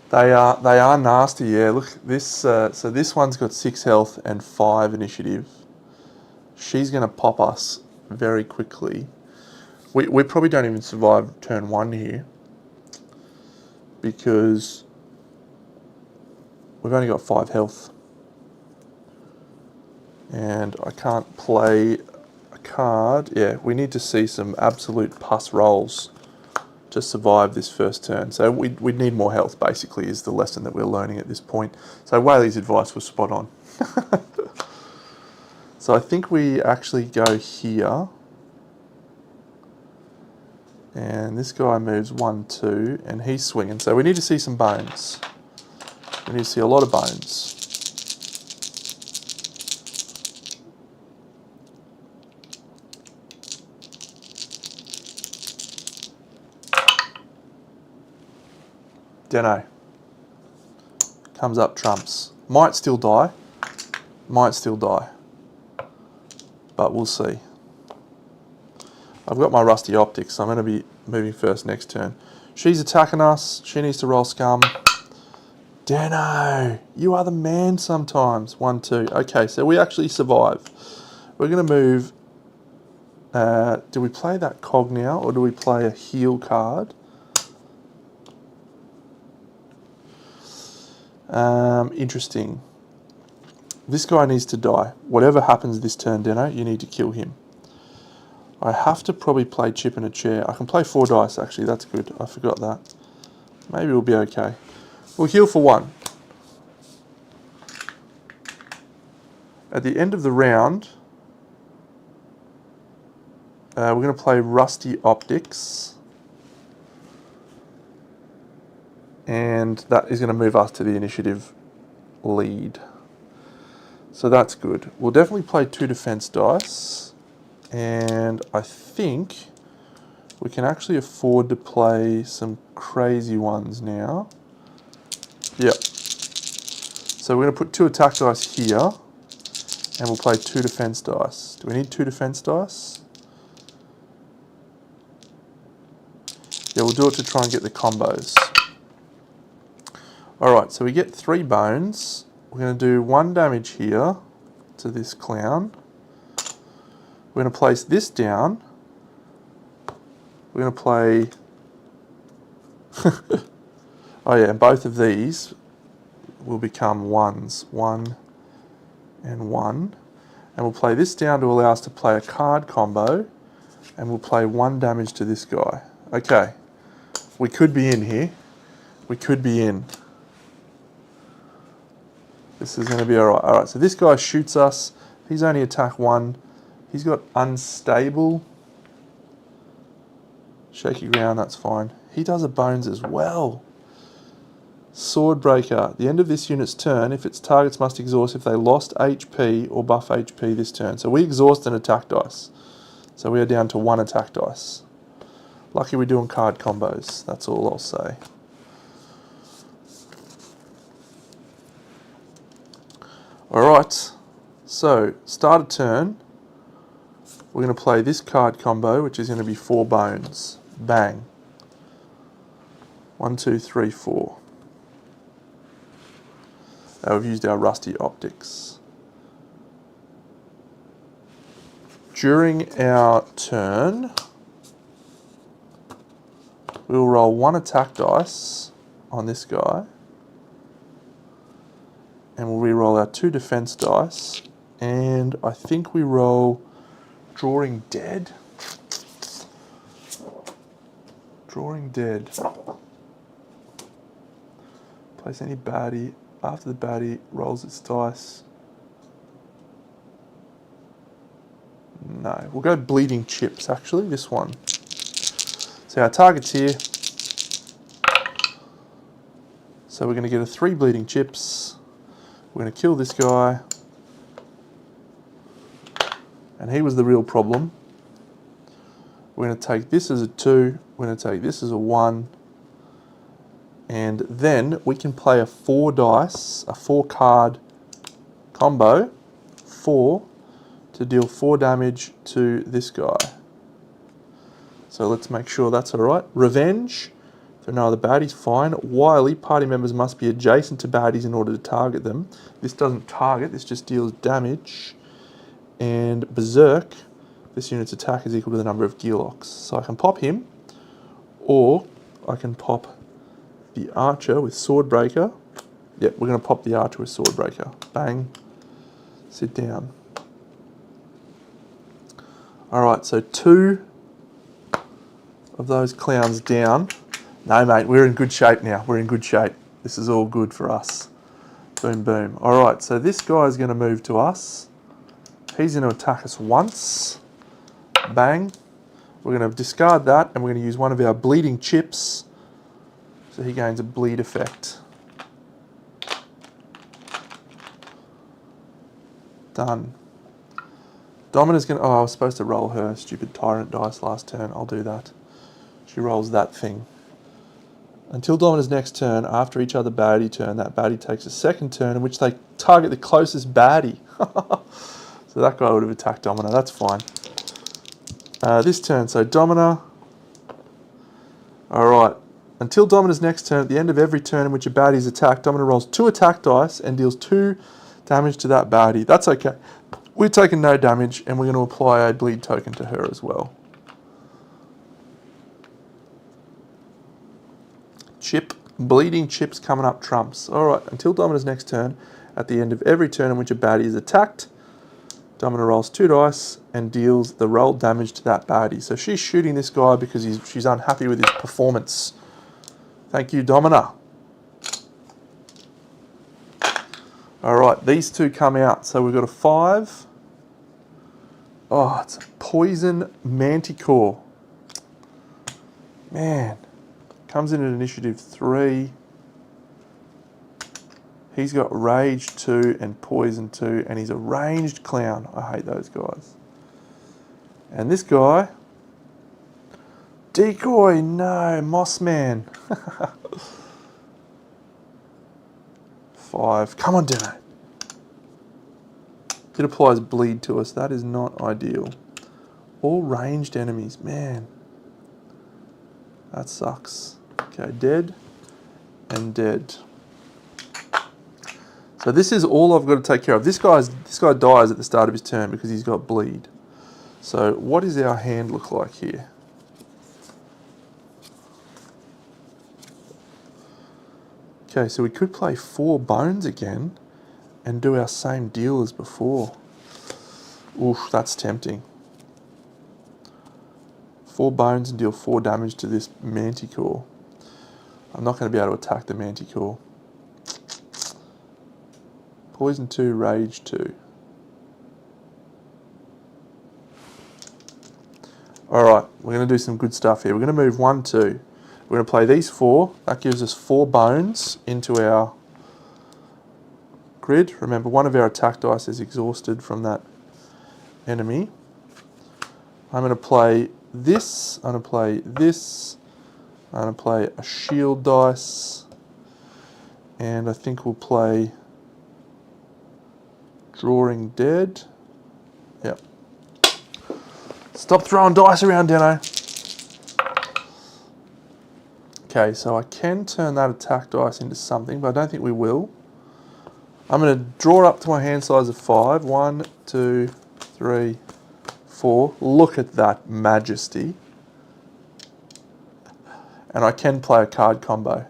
They are nasty, yeah. Look, this so this one's got 6 health and 5 initiative. She's going to pop us very quickly. We probably don't even survive turn 1 here because we've only got 5 health. And I can't play a card. Yeah, we need to see some absolute pus rolls to survive this first turn. So we need more health, basically, is the lesson that we're learning at this point. So Whaley's advice was spot on. So I think we actually go here. And this guy moves 1, 2, and he's swinging. So we need to see some bones. We need to see a lot of bones. Deno. Comes up trumps. Might still die. Might still die. But we'll see. I've got my rusty optics, so I'm going to be moving first next turn. She's attacking us. She needs to roll scum. Deno, you are the man sometimes. 1, 2. Okay, so we actually survive. We're going to move. Do we play that cog now, or do we play a heal card? Interesting. This guy needs to die. Whatever happens this turn, Deno, you need to kill him. I have to probably play chip in a chair. I can play 4 dice, actually. That's good. I forgot that. Maybe we'll be okay. We'll heal for 1. At the end of the round, we're going to play Rusty Optics. And that is going to move us to the initiative lead. So that's good. We'll definitely play 2 defense dice. And I think we can actually afford to play some crazy ones now. Yep. So we're going to put 2 attack dice here. And we'll play 2 defense dice. Do we need 2 defense dice? Yeah, we'll do it to try and get the combos. Alright, so we get 3 bones. We're going to do 1 damage here to this clown. We're going to place this down. We're going to play... oh yeah, and both of these will become 1s. 1 and 1. And we'll play this down to allow us to play a card combo. And we'll play 1 damage to this guy. Okay. We could be in here. We could be in. This is going to be alright. Alright, so this guy shoots us. He's only attack 1. He's got unstable. Shaky ground, that's fine. He does a bones as well. Swordbreaker. At the end of this unit's turn, if its targets must exhaust if they lost HP or buff HP this turn. So we exhaust an attack dice. So we are down to 1 attack dice. Lucky we're doing card combos. That's all I'll say. Alright. So, start a turn. We're going to play this card combo, which is going to be 4 bones. Bang. 1, 2, 3, 4. We've used our rusty optics. During our turn, we'll roll 1 attack dice on this guy. And we'll re-roll our 2 defense dice. And I think we roll Drawing Dead. Drawing Dead. Place any baddie. After the baddie rolls its dice. No, we'll go Bleeding Chips actually, this one. So our target's here. So we're going to get a 3 bleeding chips. We're going to kill this guy. And he was the real problem. We're going to take this as a 2. We're going to take this as a 1. And then we can play a 4 dice, a 4 card combo, 4, to deal 4 damage to this guy. So let's make sure that's alright. Revenge, for no other baddies, fine. Wily, party members must be adjacent to baddies in order to target them. This doesn't target, this just deals damage. And Berserk, this unit's attack is equal to the number of gear locks. So I can pop him, or I can pop the Archer with Swordbreaker. Yep, we're going to pop the Archer with Swordbreaker. Bang. Sit down. Alright, so 2 of those clowns down. No, mate, we're in good shape now. We're in good shape. This is all good for us. Boom, boom. Alright, so this guy's going to move to us. He's going to attack us once. Bang. We're going to discard that, and we're going to use one of our bleeding chips. So he gains a bleed effect. Done. Domina's going to... Oh, I was supposed to roll her stupid tyrant dice last turn. I'll do that. She rolls that thing. Until Domina's next turn, after each other baddie turn, that baddie takes a second turn in which they target the closest baddie. So that guy would have attacked Domina. That's fine. This turn, so Domina. Alright. Until Domina's next turn, at the end of every turn in which a baddie is attacked, Domina rolls 2 attack dice and deals 2 damage to that baddie. That's okay. We're taking no damage, and we're going to apply a bleed token to her as well. Chip. Bleeding chips coming up trumps. Alright, until Domina's next turn, at the end of every turn in which a baddie is attacked, Domina rolls 2 dice and deals the rolled damage to that baddie. So she's shooting this guy because she's unhappy with his performance. Thank you, Domina. Alright, these 2 come out. So we've got a 5. Oh, it's a Poison Manticore. Man. Comes in at initiative 3. He's got Rage 2 and Poison 2, and he's a ranged clown. I hate those guys. And this guy... Decoy, no, Mossman. 5. Come on, Dino. It applies bleed to us. That is not ideal. All ranged enemies, man. That sucks. Okay, dead and dead. So this is all I've got to take care of. This guy dies at the start of his turn because he's got bleed. So what does our hand look like here? Okay, so we could play 4 bones again and do our same deal as before. Oof, that's tempting. 4 bones and deal 4 damage to this Manticore. I'm not going to be able to attack the Manticore. Poison 2, Rage 2. Alright, we're going to do some good stuff here. We're going to move 1, 2. We're going to play these 4. That gives us 4 bones into our grid. Remember, one of our attack dice is exhausted from that enemy. I'm going to play this. I'm going to play this. I'm going to play a shield dice. And I think we'll play Drawing Dead. Yep. Stop throwing dice around, Deno. Okay, so I can turn that attack dice into something, but I don't think we will. I'm going to draw it up to my hand size of 5. 1, 2, 3, 4. Look at that majesty. And I can play a card combo.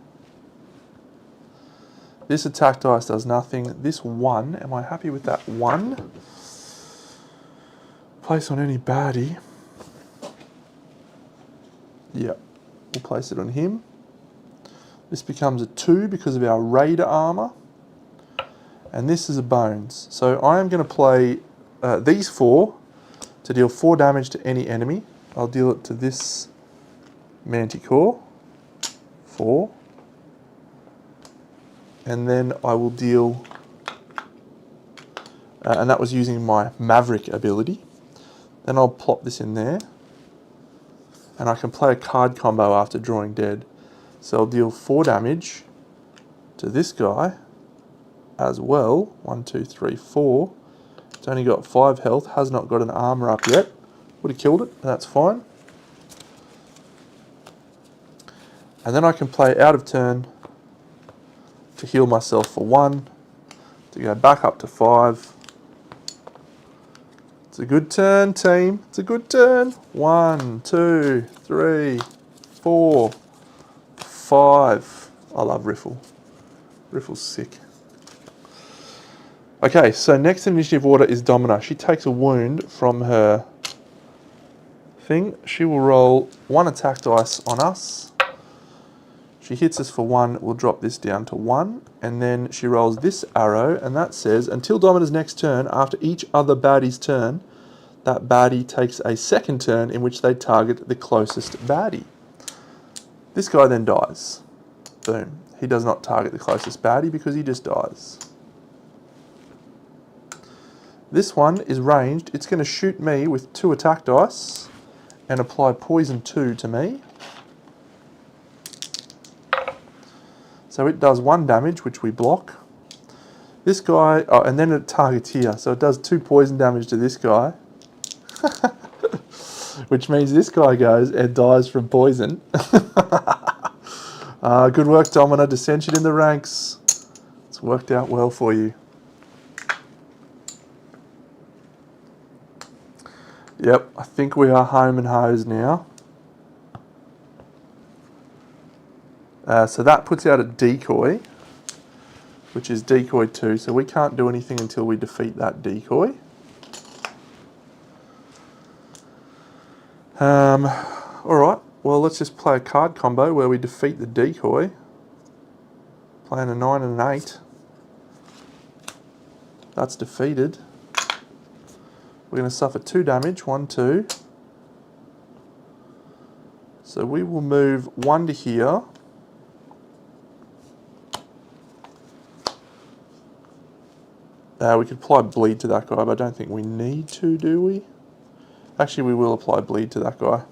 This attack dice does nothing. This 1, am I happy with that 1? Place on any baddie. Yep, we'll place it on him. This becomes a 2 because of our Raider armor. And this is a bones. So I am going to play these 4 to deal 4 damage to any enemy. I'll deal it to this Manticore. 4. and then I will deal, and that was using my Maverick ability. Then I'll plop this in there, and I can play a card combo after drawing dead. So I'll deal 4 damage to this guy as well. 1, 2, 3, 4. It's only got 5 health, has not got an armor up yet. Would have killed it, that's fine. And then I can play out of turn to heal myself for 1, to go back up to 5. It's a good turn, team. It's a good turn. 1, 2, 3, 4, 5. I love Riffle. Riffle's sick. Okay, so next in initiative order is Domina. She takes a wound from her thing. She will roll 1 attack dice on us. She hits us for 1, we'll drop this down to 1, and then she rolls this arrow, and that says, until Domina's next turn, after each other baddie's turn, that baddie takes a second turn in which they target the closest baddie. This guy then dies. Boom. He does not target the closest baddie because he just dies. This one is ranged. It's going to shoot me with 2 attack dice and apply poison 2 to me. So it does 1 damage, which we block. This guy, oh, and then it targets here. So it does 2 poison damage to this guy. Which means this guy goes and dies from poison. Good work, Domina. Dissension in the ranks. It's worked out well for you. Yep, I think we are home and hosed now. So that puts out a decoy, which is decoy 2. So we can't do anything until we defeat that decoy. Alright, well let's just play a card combo where we defeat the decoy. Playing a 9 and an 8. That's defeated. We're going to suffer 2 damage, 1, 2. So we will move 1 to here. We could apply bleed to that guy, but I don't think we need to, do we? Actually, we will apply bleed to that guy.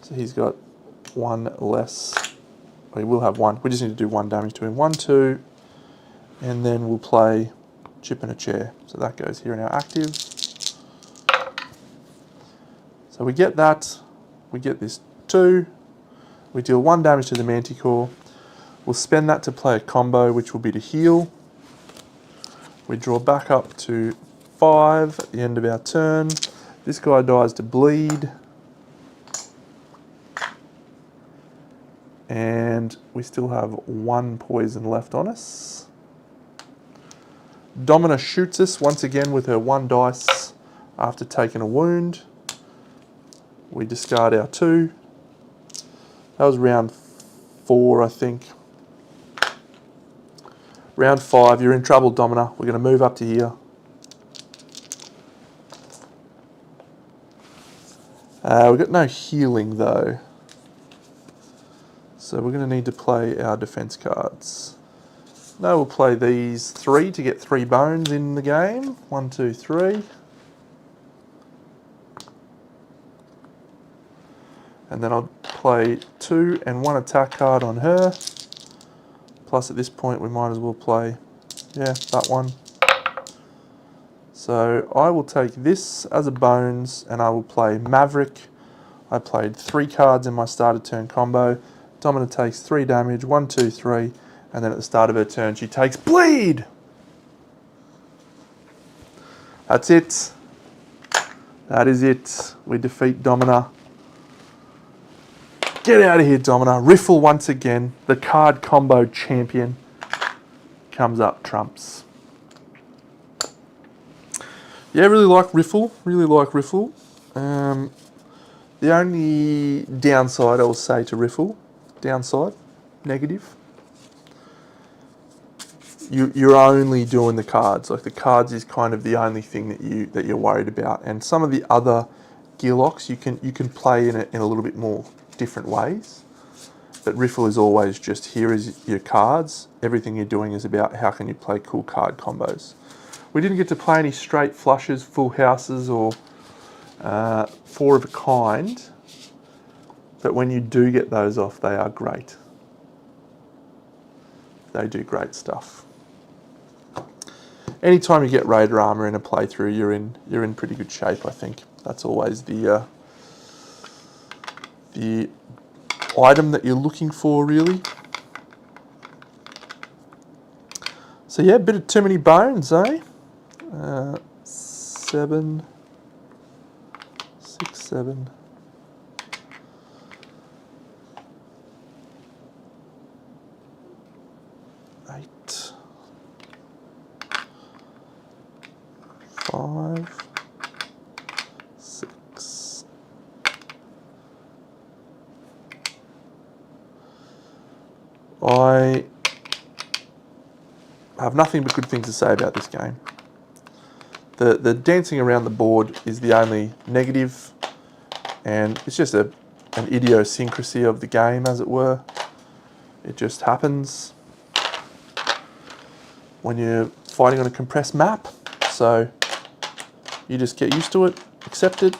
So he's got 1 less. We will have 1. We just need to do 1 damage to him. 1, 2. And then we'll play chip in a chair. So that goes here in our active. So we get that. We get this 2. We deal 1 damage to the Manticore. We'll spend that to play a combo, which will be to heal. We draw back up to 5 at the end of our turn. This guy dies to bleed. And we still have 1 poison left on us. Domina shoots us once again with her 1 dice after taking a wound. We discard our 2. That was round 4, I think. Round 5, you're in trouble, Domina. We're going to move up to here. We've got no healing, though. So we're going to need to play our defense cards. No, we'll play these 3 to get 3 bones in the game. 1, 2, 3. And then I'll play 2 and 1 attack card on her. Plus at this point we might as well play, yeah, that one. So I will take this as a bones and I will play Maverick. I played 3 cards in my starter turn combo. Domina takes 3 damage, 1, 2, 3. And then at the start of her turn she takes bleed! That's it. That is it. We defeat Domina. Get out of here, Domina. Riffle once again. The card combo champion comes up trumps. Yeah, really like Riffle. Really like Riffle. The only downside I will say to Riffle, downside, negative, you're only doing the cards. Like the cards is kind of the only thing that you're worried about. And some of the other gear locks you can play in a little bit more different ways. But Riffle is always just, here is your cards. Everything you're doing is about how can you play cool card combos. We didn't get to play any straight flushes, full houses, or four of a kind. But when you do get those off, they are great. They do great stuff. Anytime you get Raider armor in a playthrough, you're in pretty good shape, I think. That's always the item that you're looking for, really. So yeah, a bit of too many bones, eh? 7, 6, 7. 8, 5, 6. I have nothing but good things to say about this game. The dancing around the board is the only negative, and it's just an idiosyncrasy of the game, as it were. It just happens when you're fighting on a compressed map, so you just get used to it, accept it.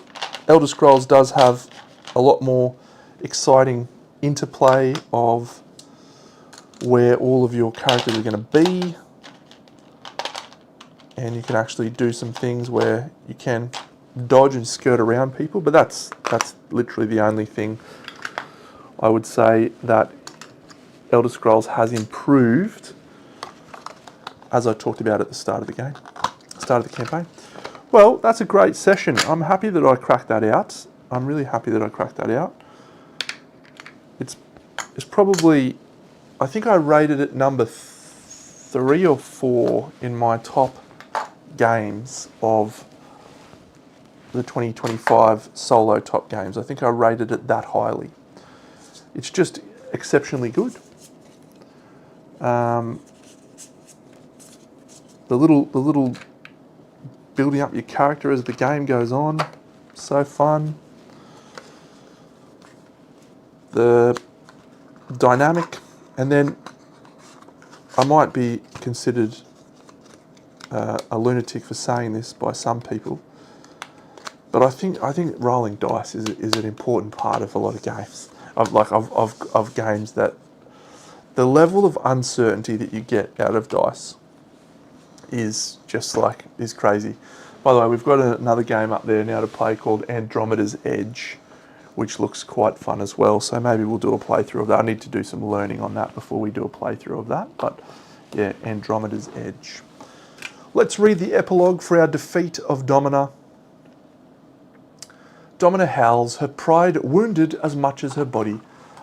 Elder Scrolls does have a lot more exciting interplay of where all of your characters are going to be, and you can actually do some things where you can dodge and skirt around people, but that's literally the only thing I would say that Elder Scrolls has improved, as I talked about at the start of the game, start of the campaign. Well, that's a great session. I'm happy that I cracked that out. I'm really happy that I cracked that out. It's probably, I think I rated it number 3 or 4 in my top games of the 2025 solo top games. I think I rated it that highly. It's just exceptionally good. The little building up your character as the game goes on, so fun. The dynamic, and then I might be considered a lunatic for saying this by some people, but I think rolling dice is an important part of a lot of games. Of games, that the level of uncertainty that you get out of dice is just is crazy. By the way, we've got another game up there now to play called Andromeda's Edge, which looks quite fun as well. So maybe we'll do a playthrough of that. I need to do some learning on that before we do a playthrough of that. But yeah, Andromeda's Edge. Let's read the epilogue for our defeat of Domina. Domina howls, her pride wounded as much as her body.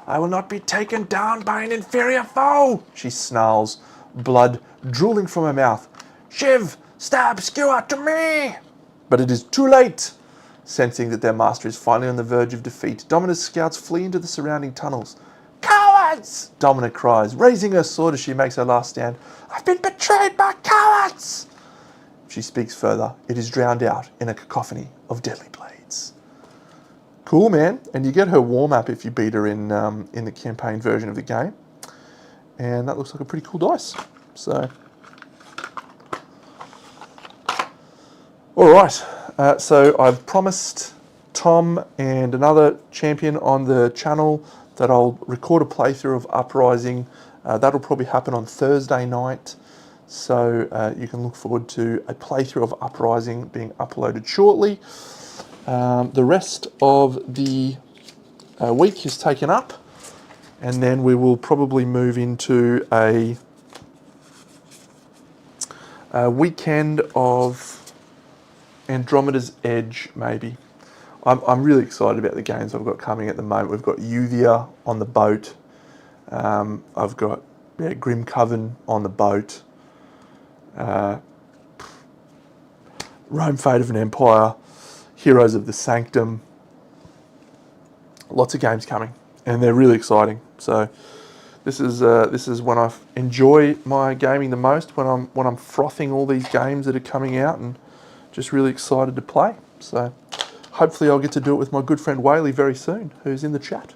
I will not be taken down by an inferior foe, she snarls, blood drooling from her mouth. Shiv, stab, skewer, to me! But it is too late. Sensing that their master is finally on the verge of defeat, Domina's scouts flee into the surrounding tunnels. Cowards! Domina cries, raising her sword as she makes her last stand. I've been betrayed by cowards! If she speaks further, it is drowned out in a cacophony of deadly blades. Cool, man. And you get her warm-up if you beat her in the campaign version of the game. And that looks like a pretty cool dice. So, all right. So I've promised Tom and another champion on the channel that I'll record a playthrough of Uprising. That'll probably happen on Thursday night. So you can look forward to a playthrough of Uprising being uploaded shortly. The rest of the week is taken up, and then we will probably move into a weekend of Andromeda's Edge, maybe. I'm really excited about the games I've got coming at the moment. We've got Euthia on the boat. I've got Grim Coven on the boat. Rome Fate of an Empire. Heroes of the Sanctum. Lots of games coming, and they're really exciting. So this is when I enjoy my gaming the most, when I'm frothing all these games that are coming out and just really excited to play. So hopefully I'll get to do it with my good friend Whaley very soon, who's in the chat.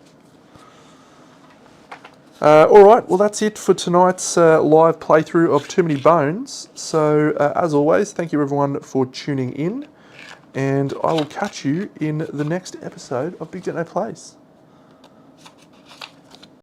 All right, well, that's it for tonight's live playthrough of Too Many Bones. So, as always, thank you everyone for tuning in, and I will catch you in the next episode of BigDenoPlays.